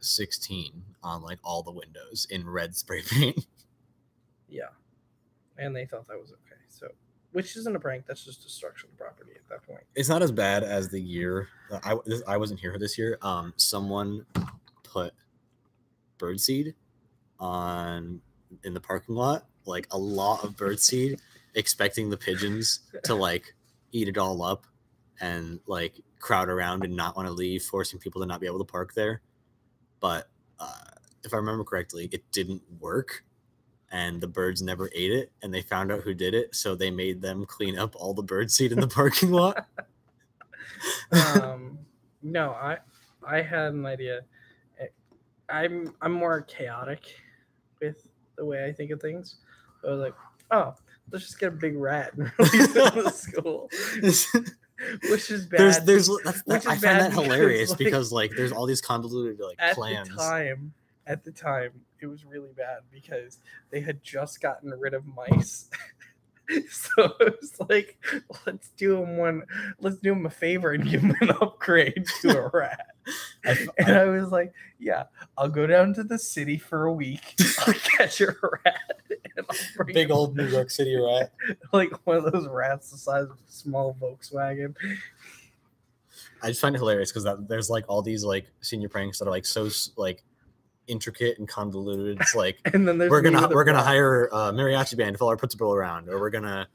16 on like all the windows in red spray paint. Yeah, and they thought that was okay. So, which isn't a prank. That's just destruction of property at that point. It's not as bad as the year. I wasn't here this year. Someone put birdseed in the parking lot, like a lot of birdseed, expecting the pigeons to like eat it all up and like crowd around and not want to leave, forcing people to not be able to park there. But if I remember correctly, it didn't work, and the birds never ate it, and they found out who did it, so they made them clean up all the birdseed in the parking lot. No, I had an idea. I'm more chaotic with the way I think of things. So I was like, oh, let's just get a big rat and release it in the school. Which is bad. I find that hilarious because like there's all these convoluted like plans. At the time, it was really bad because they had just gotten rid of mice. So it was like, let's do him a favor and give him an upgrade to a rat. And I was like, yeah, I'll go down to the city for a week. I'll catch a rat. And I'll bring big old New York City rat. Like one of those rats the size of a small Volkswagen. I just find it hilarious because there's like all these like senior pranks that are like so like intricate and convoluted. It's like and then we're gonna hire a mariachi band to follow our principal around, or we're gonna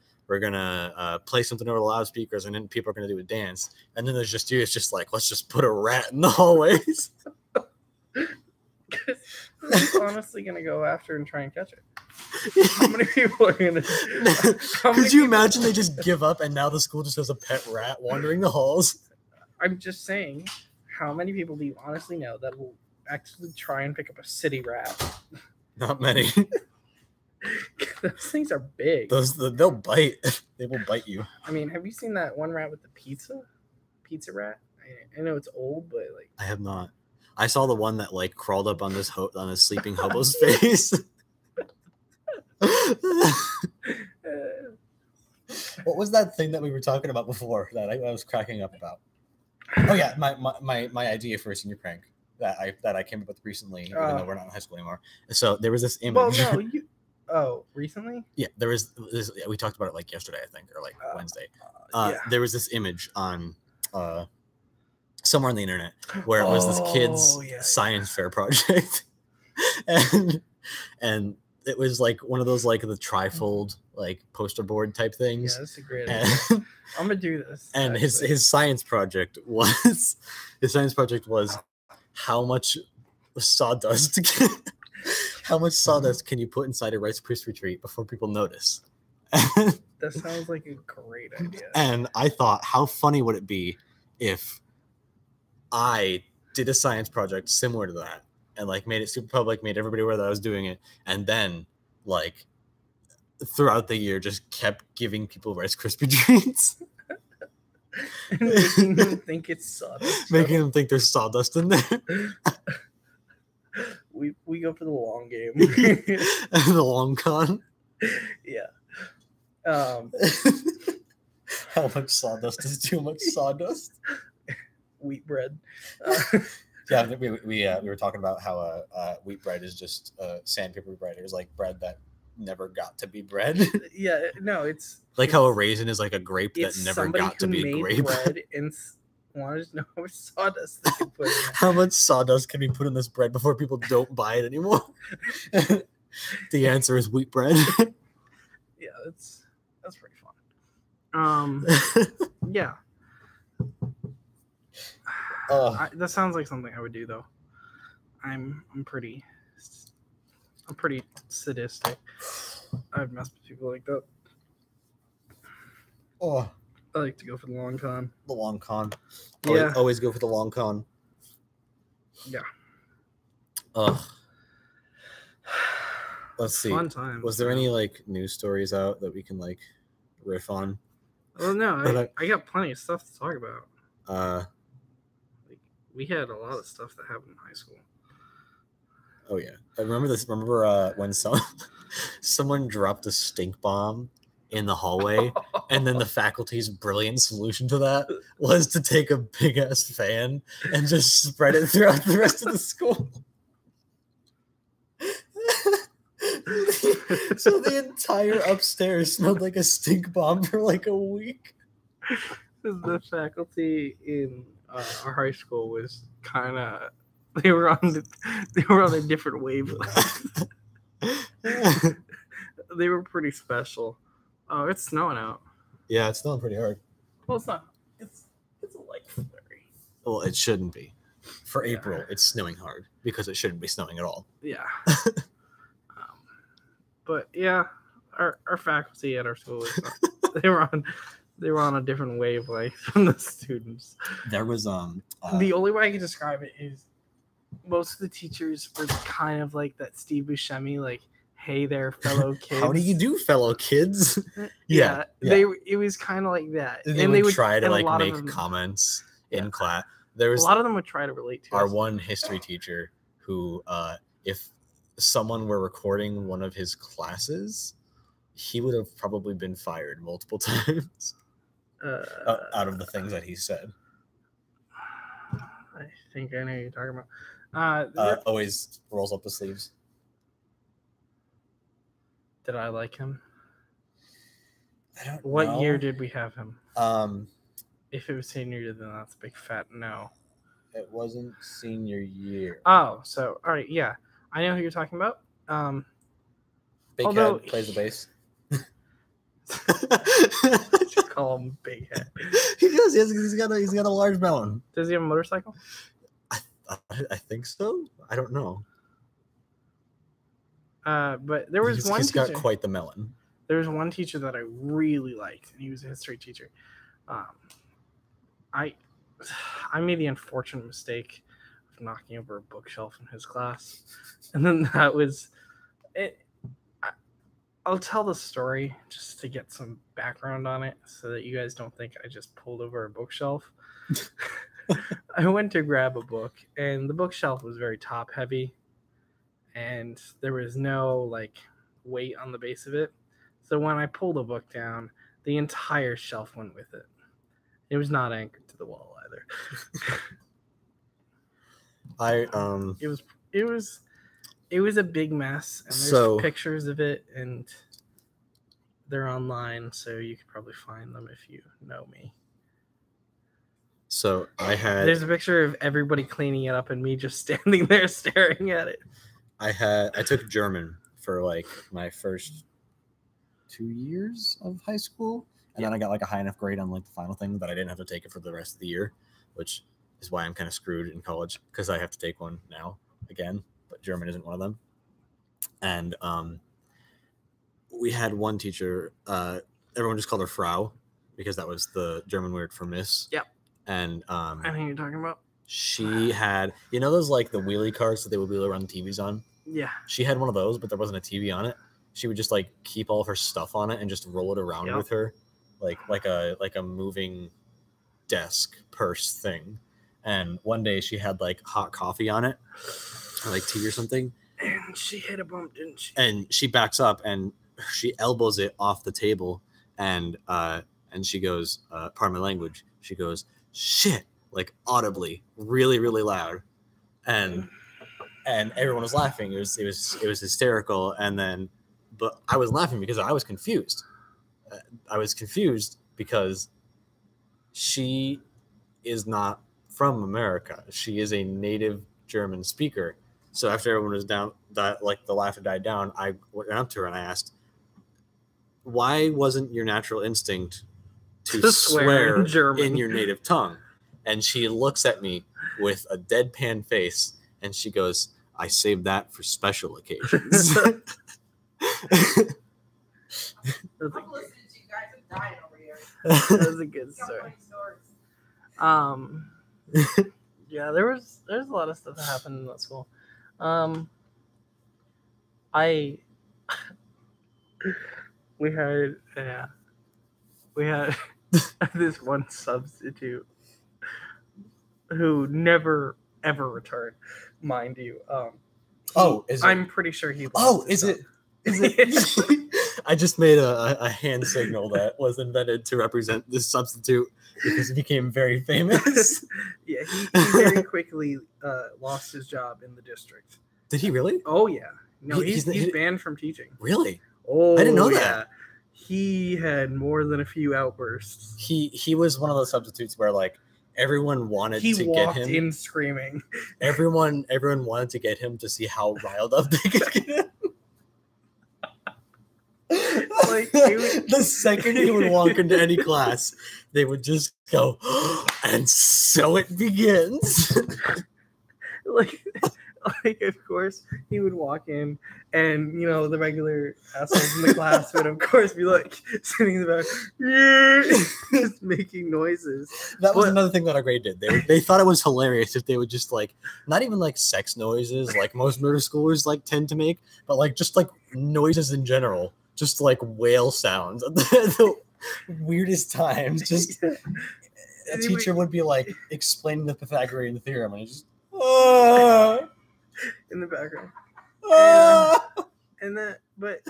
play something over the loudspeakers, and then people are gonna do a dance. And then there's just you. It's just like, let's just put a rat in the hallways. Who's honestly gonna go after and try and catch it? How many people are gonna? Could you imagine they just give up and now the school just has a pet rat wandering the halls? I'm just saying, how many people do you honestly know that will actually try and pick up a city rat? Not many. Those things are big. They'll bite. They will bite you. I mean, have you seen that one rat with the pizza rat? I know it's old, but like I have not. I saw the one that like crawled up on this sleeping hobo's face. What was that thing that we were talking about before that I was cracking up about? Oh yeah, my idea for a senior prank that I came up with recently, even though we're not in high school anymore. So there was this image. Well, no, recently? Yeah, there was this. We talked about it like yesterday, I think, or like Wednesday. Yeah. There was this image on somewhere on the internet where it was this kid's science fair project, and it was like one of those like the trifold like poster board type things. Yeah, that's a great idea. I'm gonna do this. And his science project was how much sawdust can you put inside a Rice Krispie treat before people notice? That sounds like a great idea. And I thought, how funny would it be if I did a science project similar to that and like made it super public, made everybody aware that I was doing it, and then like throughout the year just kept giving people Rice Krispie treats. And making them think it's sawdust. Making them think there's sawdust in there. We go for the long game. The long con. Yeah. How much sawdust is too much sawdust? Wheat bread. Yeah, we were talking about how wheat bread is just sandpaper bread. It was like bread that never got to be bread. Yeah, no, it's like how a raisin is like a grape that never got to be a grape. Bread and wanted to know how much sawdust they could put in it. How much sawdust can we put in this bread before people don't buy it anymore? The answer is wheat bread. Yeah, that's pretty fun. Yeah. That sounds like something I would do though. I'm pretty sadistic. I've messed with people like that. Oh, I like to go for the long con. The long con. Yeah. Always go for the long con. Yeah. Let's see. Fun time. Was there any like news stories out that we can like riff on? Well, no, I got plenty of stuff to talk about. Like, we had a lot of stuff that happened in high school. Oh yeah, I remember this. Remember when someone dropped a stink bomb in the hallway, and then the faculty's brilliant solution to that was to take a big ass fan and just spread it throughout the rest of the school. So the entire upstairs smelled like a stink bomb for like a week. The faculty in our high school was kind of They were on a different wavelength. They were pretty special. Oh, it's snowing out. Yeah, it's snowing pretty hard. Well, it's not. It's a light flurry. Well, it shouldn't be. For April, it's snowing hard because it shouldn't be snowing at all. Yeah. But yeah, our faculty at our school, they were on a different wavelength from the students. There was the only way I can describe it is most of the teachers were kind of like that Steve Buscemi, like, "Hey there, fellow kids. How do you do, fellow kids?" Yeah. It was kind of like that, and they would try to like make comments in class. There was a lot of them would try to relate to our us. one history teacher who, if someone were recording one of his classes, he would have probably been fired multiple times out of the things that he said. I think I know what you're talking about. Always rolls up the sleeves. Did I like him? I don't know. What year did we have him? If it was senior year, then that's a big fat no. It wasn't senior year. Oh, so all right, yeah, I know who you're talking about. Big Head plays the bass. Just call him Big Head. He does. He's got a large melon. Does he have a motorcycle? I think so. I don't know. But there was one. He's got quite the melon. There was one teacher that I really liked, and he was a history teacher. I made the unfortunate mistake of knocking over a bookshelf in his class, and then that was it. I'll tell the story just to get some background on it so that you guys don't think I just pulled over a bookshelf. I went to grab a book, and the bookshelf was very top heavy, and there was no like weight on the base of it. So when I pulled the book down, the entire shelf went with it. It was not anchored to the wall either. It was a big mess, and there's pictures of it, and they're online, so you could probably find them if you know me. So there's a picture of everybody cleaning it up and me just standing there staring at it. I took German for like my first 2 years of high school, and then I got like a high enough grade on like the final thing that I didn't have to take it for the rest of the year, which is why I'm kind of screwed in college because I have to take one now again, but German isn't one of them. And we had one teacher, everyone just called her Frau because that was the German word for miss. Yep. And I know who you're talking about. She had, those like the wheelie carts that they would wheel around TVs on? Yeah. She had one of those, but there wasn't a TV on it. She would just like keep all of her stuff on it and just roll it around with her, like a moving desk purse thing. And one day she had like hot coffee on it, or like tea or something. And she hit a bump, didn't she? And she backs up and she elbows it off the table, and she goes, pardon my language, she goes, "Shit," like audibly, really, really loud, and everyone was laughing. It was hysterical. But I was laughing because I was confused. I was confused because she is not from America. She is a native German speaker. So after everyone was down, like the laughter died down, I went up to her and I asked, "Why wasn't your natural instinct to swear in your native tongue?" And she looks at me with a deadpan face and she goes, "I saved that for special occasions." That was a good story. Yeah, there's a lot of stuff that happened in that school. We had this one substitute who never ever returned, mind you. I'm pretty sure he. Is it? I just made a hand signal that was invented to represent this substitute because he became very famous. Yeah, he very quickly lost his job in the district. Did he really? Oh yeah. No, he's banned from teaching. Really? Oh, I didn't know that. He had more than a few outbursts. He was one of those substitutes where like everyone wanted He to get walked him. in screaming. Everyone wanted to get him to see how riled up they could get him. Like, the second he would walk into any class, they would just go, and so it begins. like, of course, he would walk in, and the regular assholes in the class would, of course, be like sitting in the back, just making noises. That was another thing that our grade did. They thought it was hilarious if they would just like, not even like sex noises like most middle schoolers like tend to make, but like just like noises in general, just like whale sounds at the weirdest times. Just a teacher would be like explaining the Pythagorean theorem, and he just in the background. and But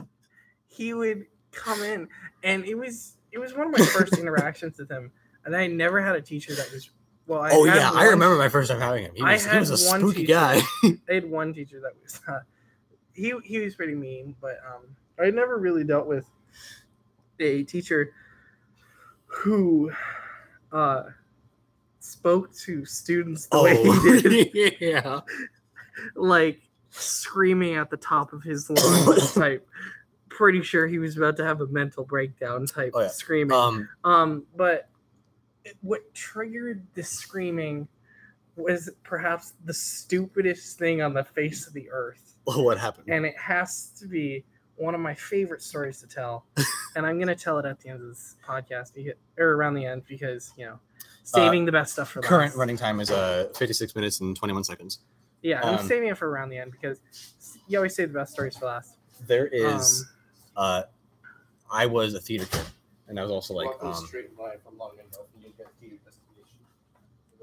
he would come in, and it was one of my first interactions with him, and I never had a teacher that was I remember my first time having him. He was a spooky guy. I had one teacher that was he was pretty mean, but I never really dealt with a teacher who spoke to students the way he did. Yeah. Like screaming at the top of his lungs type. Pretty sure he was about to have a mental breakdown type screaming. But what triggered the screaming was perhaps the stupidest thing on the face of the earth. What happened? And it has to be one of my favorite stories to tell. And I'm going to tell it at the end of this podcast, or around the end, because, saving the best stuff for last. Current running time is 56 minutes and 21 seconds. Yeah, I'm saving it for around the end because you always save the best stories for last. There is, I was a theater kid, and I was also like,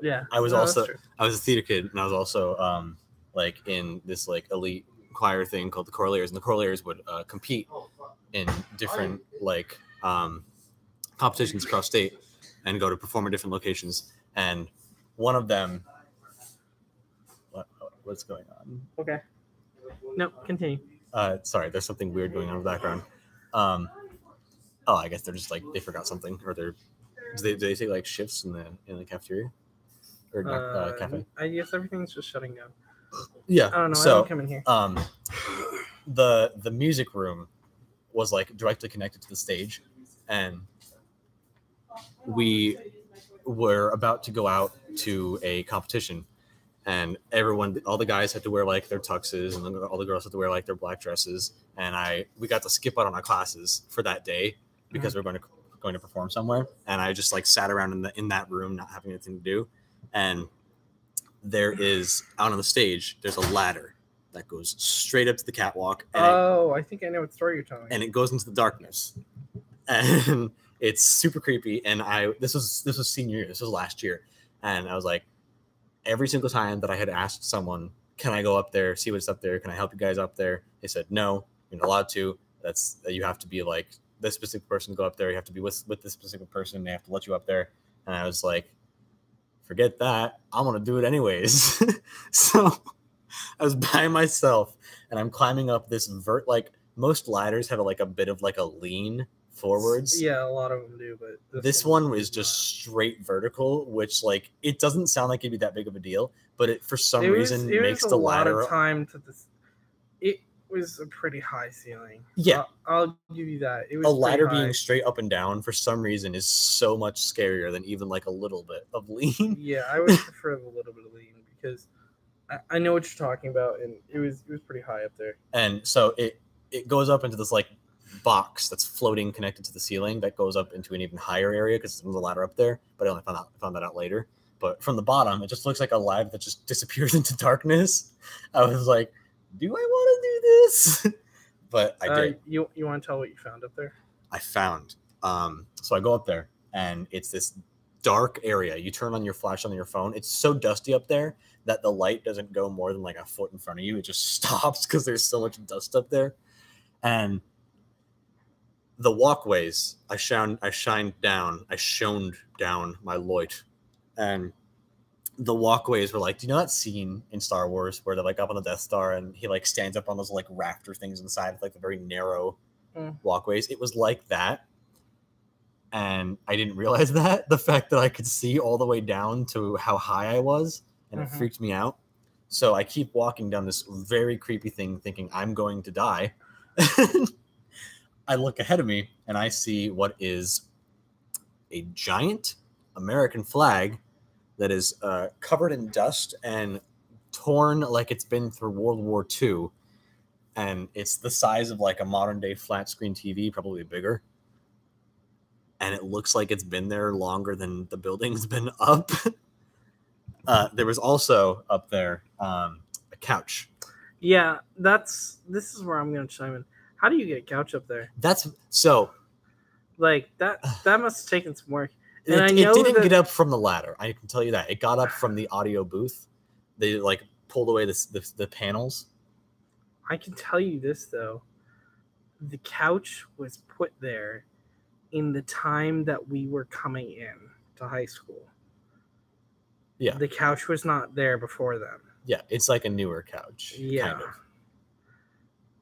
yeah, I was a theater kid, and I was also like in this like elite choir thing called the Choraleers, and the Choraleers would compete in different like competitions across state and go to perform in different locations, and one of them. What's going on? Okay. No, continue. Sorry, there's something weird going on in the background. I guess they're just like they forgot something, or do they take like shifts in the cafeteria or cafe? I guess everything's just shutting down. Yeah. I don't know. So, I don't come in here. The music room was like directly connected to the stage, and we were about to go out to a competition. And all the guys had to wear like their tuxes, and all the girls had to wear like their black dresses. And we got to skip out on our classes for that day because we're going to perform somewhere. And I just like sat around in that room, not having anything to do. And there is out on the stage, there's a ladder that goes straight up to the catwalk. And I think I know what story you're telling. And it goes into the darkness, and it's super creepy. And this was senior year. This was last year, and I was like. Every single time that I had asked someone, can I go up there, see what's up there? Can I help you guys up there? They said, no, you're not allowed to. You have to be like this specific person to go up there. You have to be with this specific person. They have to let you up there. And I was like, forget that. I'm going to do it anyways. So I was by myself, and I'm climbing up this like most ladders have like a bit of like a lean forwards. Yeah, a lot of them do, but this one is just straight vertical, which like it doesn't sound like it'd be that big of a deal, but it for some reason makes the ladder. A lot of time to this. It was a pretty high ceiling. Yeah, I'll give you that. It was a ladder being straight up and down for some reason is so much scarier than even like a little bit of lean. Yeah, I would prefer a little bit of lean because I know what you're talking about, and it was pretty high up there. And so it goes up into this like box that's floating connected to the ceiling that goes up into an even higher area because there's a ladder up there, but I only found that out later. But from the bottom, it just looks like a ladder that just disappears into darkness. I was like, do I want to do this? But I did. You want to tell what you found up there? I found. So I go up there, and it's this dark area. You turn on your flash on your phone. It's so dusty up there that the light doesn't go more than like a foot in front of you. It just stops because there's so much dust up there. And the walkways, I shone down my light, and the walkways were like, do you know that scene in Star Wars where they're like up on the Death Star and he like stands up on those like rafter things inside of like the very narrow walkways? It was like that, and I didn't realize that. The fact that I could see all the way down to how high I was, and it freaked me out. So I keep walking down this very creepy thing thinking I'm going to die. I look ahead of me and I see what is a giant American flag that is covered in dust and torn like it's been through World War II. And it's the size of like a modern day flat screen TV, probably bigger. And it looks like it's been there longer than the building's been up. There was also up there a couch. Yeah, this is where I'm going to chime in. How do you get a couch up there? That's so. Like that must have taken some work. And it didn't get up from the ladder. I can tell you that. It got up from the audio booth. They like pulled away the panels. I can tell you this though. The couch was put there in the time that we were coming in to high school. Yeah. The couch was not there before then. Yeah, it's like a newer couch. Yeah. Kind of.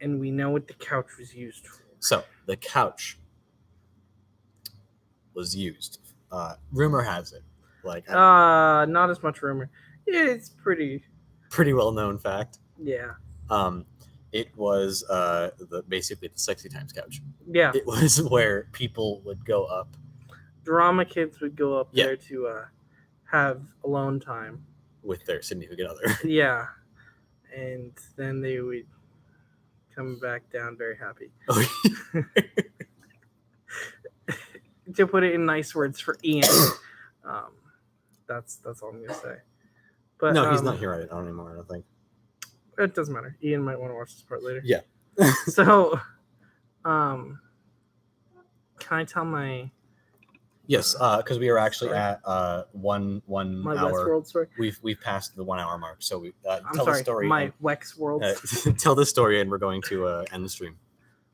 And we know what the couch was used for. So the couch was used. Rumor has it. Like not as much rumor. It's pretty well known fact. Yeah. It was basically the sexy times couch. Yeah. It was where people would go up. Drama kids would go up there to have alone time with their significant other. Yeah. And then they would come back down very happy. To put it in nice words for Ian. That's all I'm gonna say. But no, he's not here right now anymore, I don't think. It doesn't matter. Ian might want to watch this part later. Yeah. So can I tell my Yes, because we are actually at one my hour. Westworld story? We've passed the 1 hour mark, so we tell the story. My Westworld. Tell the story, and we're going to end the stream.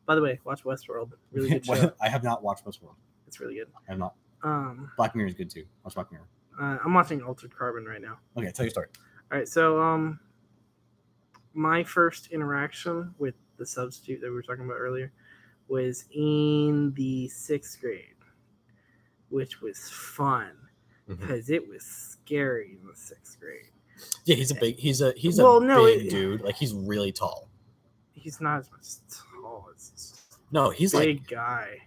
By the way, watch Westworld. Really good show. I have not watched Westworld. It's really good. I have not. Black Mirror is good too. Watch Black Mirror. I'm watching Altered Carbon right now. Okay, tell your story. All right, so my first interaction with the substitute that we were talking about earlier was in the 6th grade, which was fun because it was scary in the 6th grade. Yeah, he's a big dude. Like he's really tall. He's not as much tall as no, he's big like guy.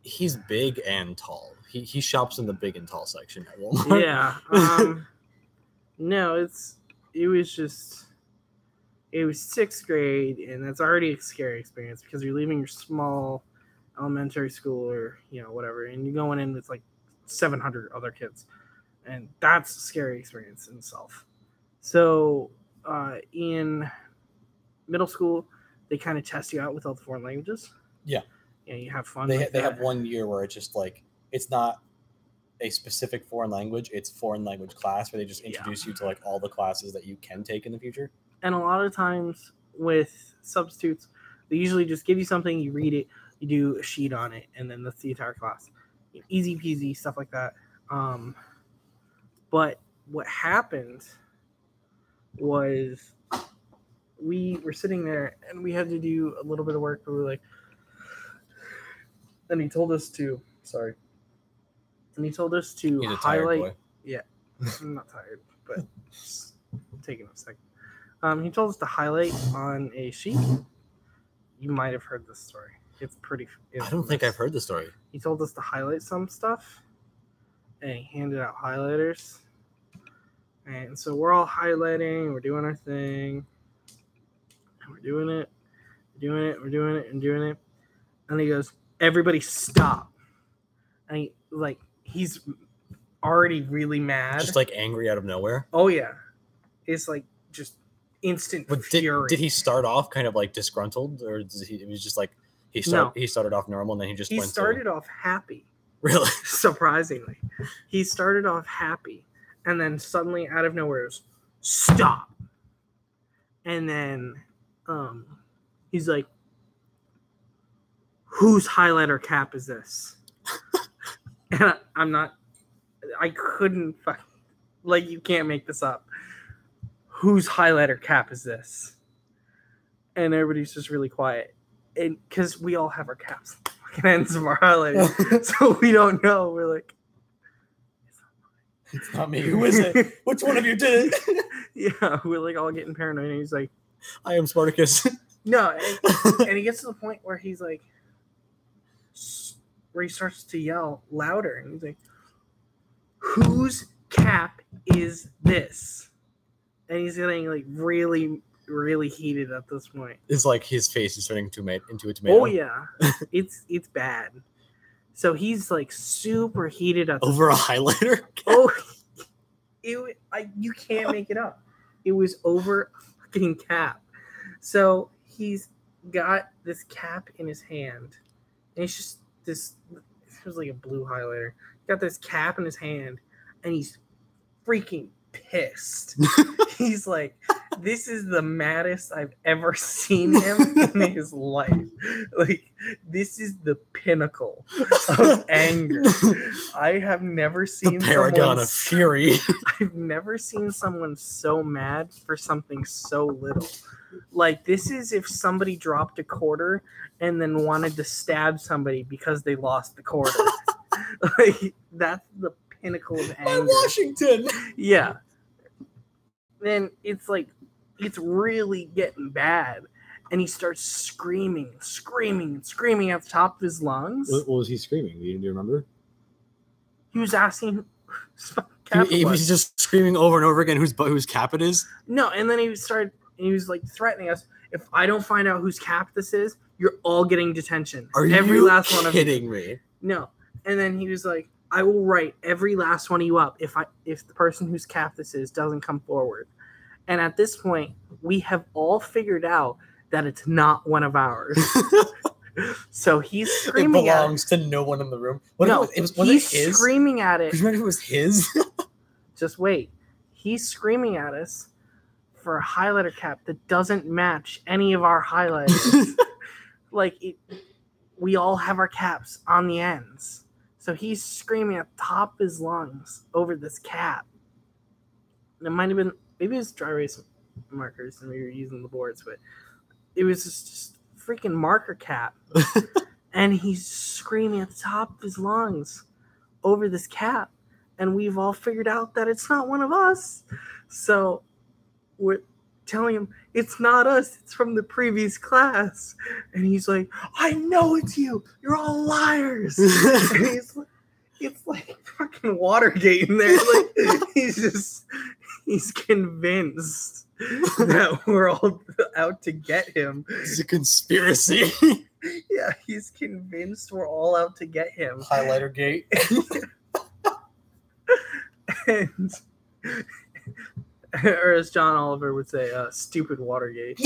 He's big and tall. He shops in the big and tall section at Walmart. Yeah. No, it was 6th grade, and that's already a scary experience because you're leaving your small elementary school or whatever, and you're going in with like 700 other kids, and that's a scary experience in itself. So in middle school, they kind of test you out with all the foreign languages. Yeah. Yeah, you have fun. They have 1 year where it's just like it's not a specific foreign language; it's foreign language class where they just introduce you to like all the classes that you can take in the future. And a lot of times with substitutes, they usually just give you something, you read it, you do a sheet on it, and then that's the entire class. Easy peasy stuff like that. But what happened was we were sitting there and we had to do a little bit of work. We were like. And he told us to highlight. Yeah, I'm not tired, but just taking a second. He told us to highlight on a sheet. You might have heard this story. It's pretty. I don't think I've heard the story. He told us to highlight some stuff, and he handed out highlighters. And so we're all highlighting. We're doing our thing. And we're doing it. And he goes, "Everybody stop." And he's already really mad. Just like angry out of nowhere. Oh yeah. It's like just instant fury. Did he start off kind of like disgruntled, or it was just like he started off normal and then he started off happy. Really? Surprisingly. He started off happy and then suddenly out of nowhere was stop. And then he's like, "Whose highlighter cap is this?" And I couldn't you can't make this up. "Whose highlighter cap is this?" And everybody's just really quiet. And because we all have our caps fucking ends of our highlighter. So we don't know. We're like, it's not me. Who is it? Which one of you did it? Yeah, we're like all getting paranoid. And he's like, I am Spartacus. no. And he gets to the point where he's like, where he starts to yell louder. And he's like, whose cap is this? And he's getting like really, really heated at this point. It's like his face is turning into a tomato. Oh yeah, it's bad. So he's like super heated at over a highlighter cap? Oh, you can't make it up. It was over a fucking cap. So he's got this cap in his hand, and it's just this. It was like a blue highlighter. Got this cap in his hand, and he's freaking pissed. He's like, this is the maddest I've ever seen him in his life. Like, this is the pinnacle of anger. I have never seen the paragon of fury. I've never seen someone so mad for something so little. Like, this is if somebody dropped a quarter and then wanted to stab somebody because they lost the quarter. Like, that's the pinnacle of anger. By Washington. Yeah. Then it's like, it's really getting bad. And he starts screaming at the top of his lungs. What was he screaming? Do you remember? He was asking he was just screaming over and over again whose cap it is? No, and then he was like threatening us. If I don't find out whose cap this is, you're all getting detention. Every last one of you. Kidding me? No. And then he was like, I will write every last one of you up if the person whose cap this is doesn't come forward. And at this point, we have all figured out that it's not one of ours. So he's screaming. It belongs to no one in the room. He's screaming at it. Could you imagine if it was his? Just wait. He's screaming at us for a highlighter cap that doesn't match any of our highlighters. We all have our caps on the ends. So he's screaming at the top of his lungs over this cap. And it might have been, maybe it was dry erase markers and we were using the boards, but it was just freaking marker cap. And he's screaming at the top of his lungs over this cap. And we've all figured out that it's not one of us. So we're telling him, it's not us, it's from the previous class. And he's like, I know it's you. You're all liars. And it's like fucking Watergate in there. Like, he's convinced that we're all out to get him. It's a conspiracy. Yeah, he's convinced we're all out to get him. Highlighter gate. And or as John Oliver would say, stupid Watergate.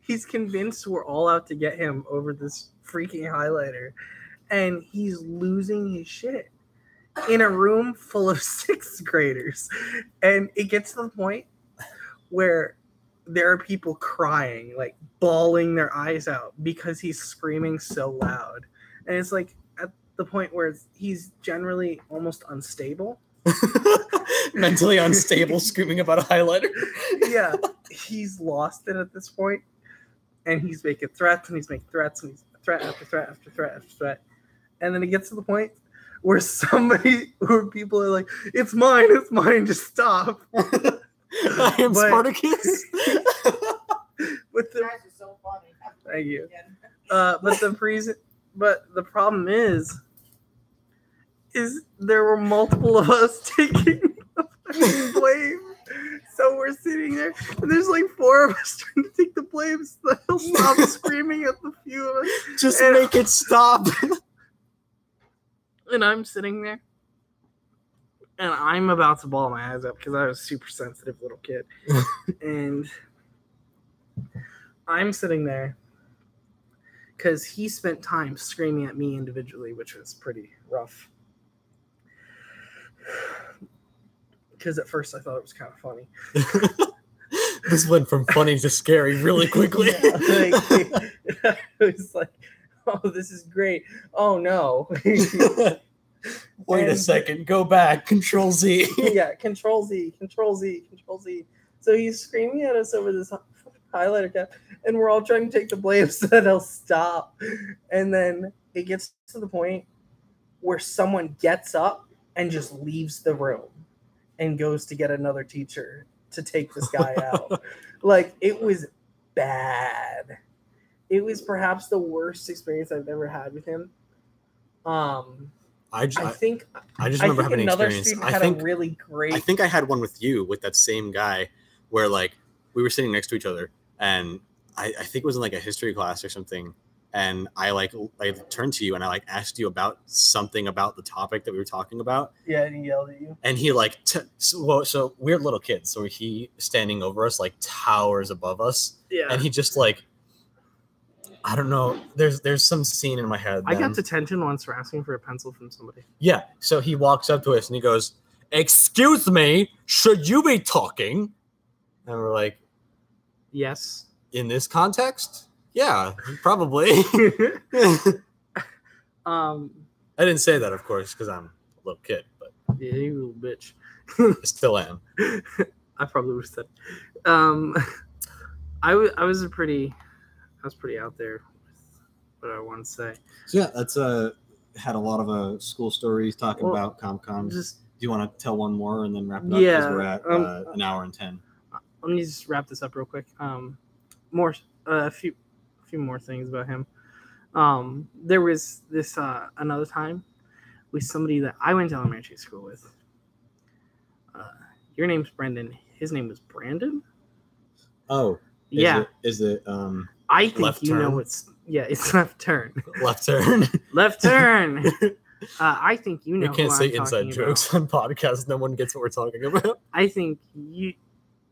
He's convinced we're all out to get him over this freaking highlighter. And he's losing his shit in a room full of sixth graders. And it gets to the point where there are people crying, like bawling their eyes out because he's screaming so loud. And it's like at the point where he's generally almost unstable. Mentally unstable, screaming about a highlighter. Yeah, he's lost it at this point, and he's making threats, and he's making threats, and he's threat after threat after threat after threat, and then it gets to the point where people are like, "It's mine, just stop." I am Spartacus. But the guys are so funny. Thank you. But the problem is there were multiple of us taking the fucking blame. So we're sitting there, and there's like 4 of us trying to take the blame so that he'll stop screaming at the few of us. Just make it stop. And I'm sitting there, and I'm about to bawl my eyes up because I was a super sensitive little kid. And I'm sitting there because he spent time screaming at me individually, which was pretty rough. Because at first I thought it was kind of funny. This went from funny to scary really quickly. Yeah, it was like, oh, this is great. Oh, no. Wait a second. Go back. Control Z. Yeah, Control Z. So he's screaming at us over this highlighter cap. and we're all trying to take the blame so that he'll stop. And then it gets to the point where someone gets up and just leaves the room and goes to get another teacher to take this guy out. Like, it was bad. It was perhaps the worst experience I've ever had with him. I just remember having an experience. I think I had one with you with that same guy where like we were sitting next to each other and I think it was in like a history class or something. And I turned to you and I like asked you about something about the topic that we were talking about. Yeah, and he yelled at you. And he like, so we're little kids. So he standing over us like towers above us. Yeah. And he just like, I don't know. There's some scene in my head. I got detention once for asking for a pencil from somebody. Yeah. So he walks up to us and he goes, "Excuse me, should you be talking?" And we're like, yes. In this context? Yeah, probably. I didn't say that, of course, because I'm a little kid, but yeah, you little bitch. I still am. I probably would have said. I was pretty out there with what I want to say. So yeah, that's had a lot of school stories talking about Comic-Con. Do you want to tell one more and then wrap it up? Yeah, because we're at an hour and 10. Let me just wrap this up real quick. A few more things about him. There was this another time with somebody that I went to elementary school with. Your name's Brendan. His name was Brandon. Oh, yeah. Is it I think left you turn? know it's left turn. Left turn. Left turn. I think you know. We can't say inside jokes on podcasts. No one gets what we're talking about. I think you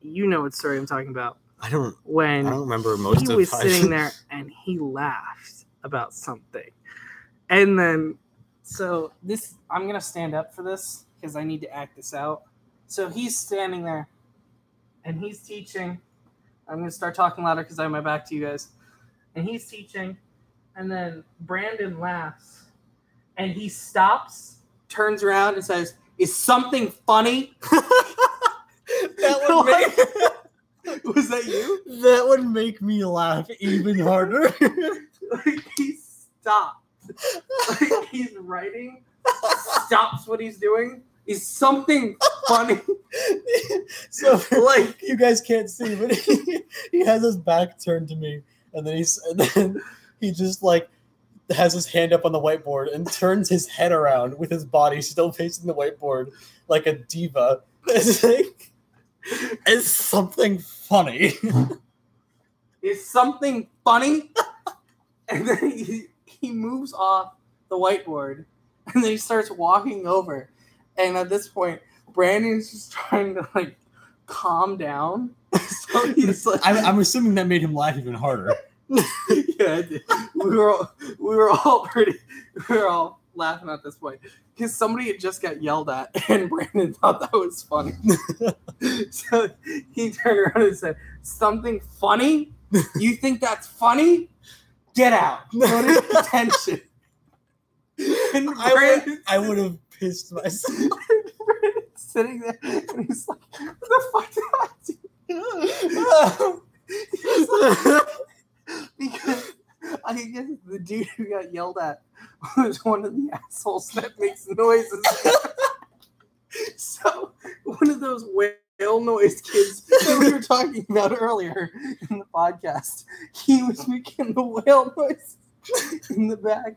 know what story I'm talking about. I don't remember most of it. He was sitting there and he laughed about something. And then, so this, I'm going to stand up for this because I need to act this out. So he's standing there and he's teaching. I'm going to start talking louder because I have my back to you guys. And he's teaching. And then Brandon laughs and he stops, turns around and says, "Is something funny?" That would make... Was that you? That would make me laugh even harder. Like, he stopped. Like, he's writing, stops what he's doing. Is something funny? So, like, you guys can't see, but he has his back turned to me, and then he just like has his hand up on the whiteboard and turns his head around with his body still facing the whiteboard like a diva. It's like, is something funny? Is something funny? And then he moves off the whiteboard, and then he starts walking over. And at this point, Brandon's just trying to like calm down. So he's like, I'm assuming that made him laugh even harder. Yeah, it did. We were all laughing at this point because somebody had just got yelled at, and Brandon thought that was funny. So he turned around and said, "Something funny? You think that's funny? Get out! Go to detention." And I would have pissed myself. Brandon's sitting there, and he's like, "What the fuck did I do?" He's like, because I guess the dude who got yelled at was one of the assholes that makes noises. So one of those whale noise kids that we were talking about earlier in the podcast, he was making the whale noise in the back.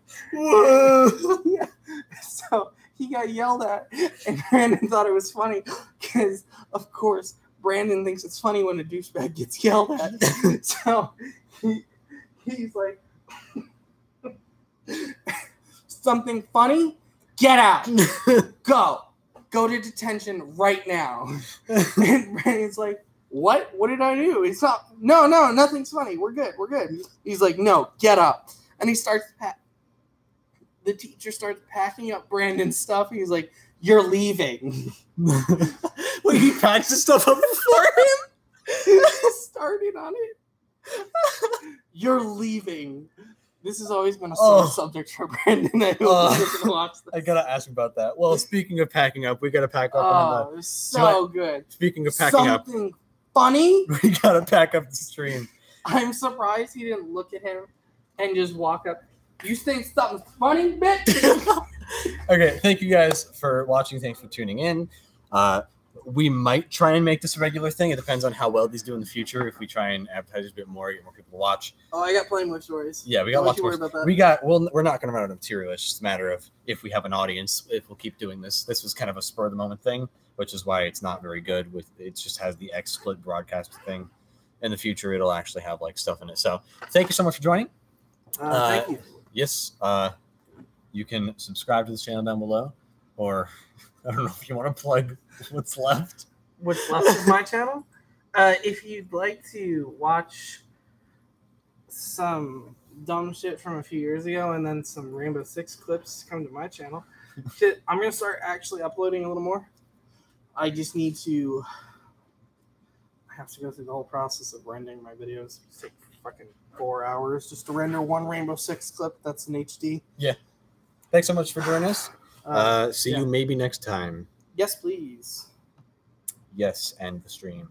Yeah. So he got yelled at, and Brandon thought it was funny because, of course, Brandon thinks it's funny when a douchebag gets yelled at. So he's like, "Something funny? Get out. Go to detention right now." And Brandon's like, "What? What did I do? It's not, no, nothing's funny. We're good. He's like, "No, get up." And he starts, the teacher starts packing up Brandon's stuff. He's like, "You're leaving." Wait, he packed his stuff up for him? Started on it. "You're leaving." This has always been a sore subject for Brandon. I hope he doesn't watch this. I gotta ask about that. Well, speaking of packing up, we gotta pack up. Oh, it was so good. Speaking of packing up, something funny. We gotta pack up the stream. I'm surprised he didn't look at him and just walk up. You think something's funny, bitch? Okay, thank you guys for watching. Thanks for tuning in. We might try and make this a regular thing. It depends on how well these do in the future. If we try and advertise a bit more, get more people to watch. Oh, I got plenty more stories. Yeah, we got lots more. About that. We're not going to run out of material. It's just a matter of if we have an audience, if we'll keep doing this. This was kind of a spur of the moment thing, which is why it's not very good. It just has the XSplit broadcast thing. In the future, it'll actually have like stuff in it. So thank you so much for joining. Thank you. Yes, you can subscribe to this channel down below, or I don't know if you want to plug what's left. What's left of my channel? If you'd like to watch some dumb shit from a few years ago and then some Rainbow Six clips, come to my channel. I'm going to start actually uploading a little more. I just need to... I have to go through the whole process of rendering my videos. It takes fucking 4 hours just to render one Rainbow Six clip that's in HD. Yeah. Thanks so much for joining us. See you maybe next time. Yes, please. Yes, and the stream.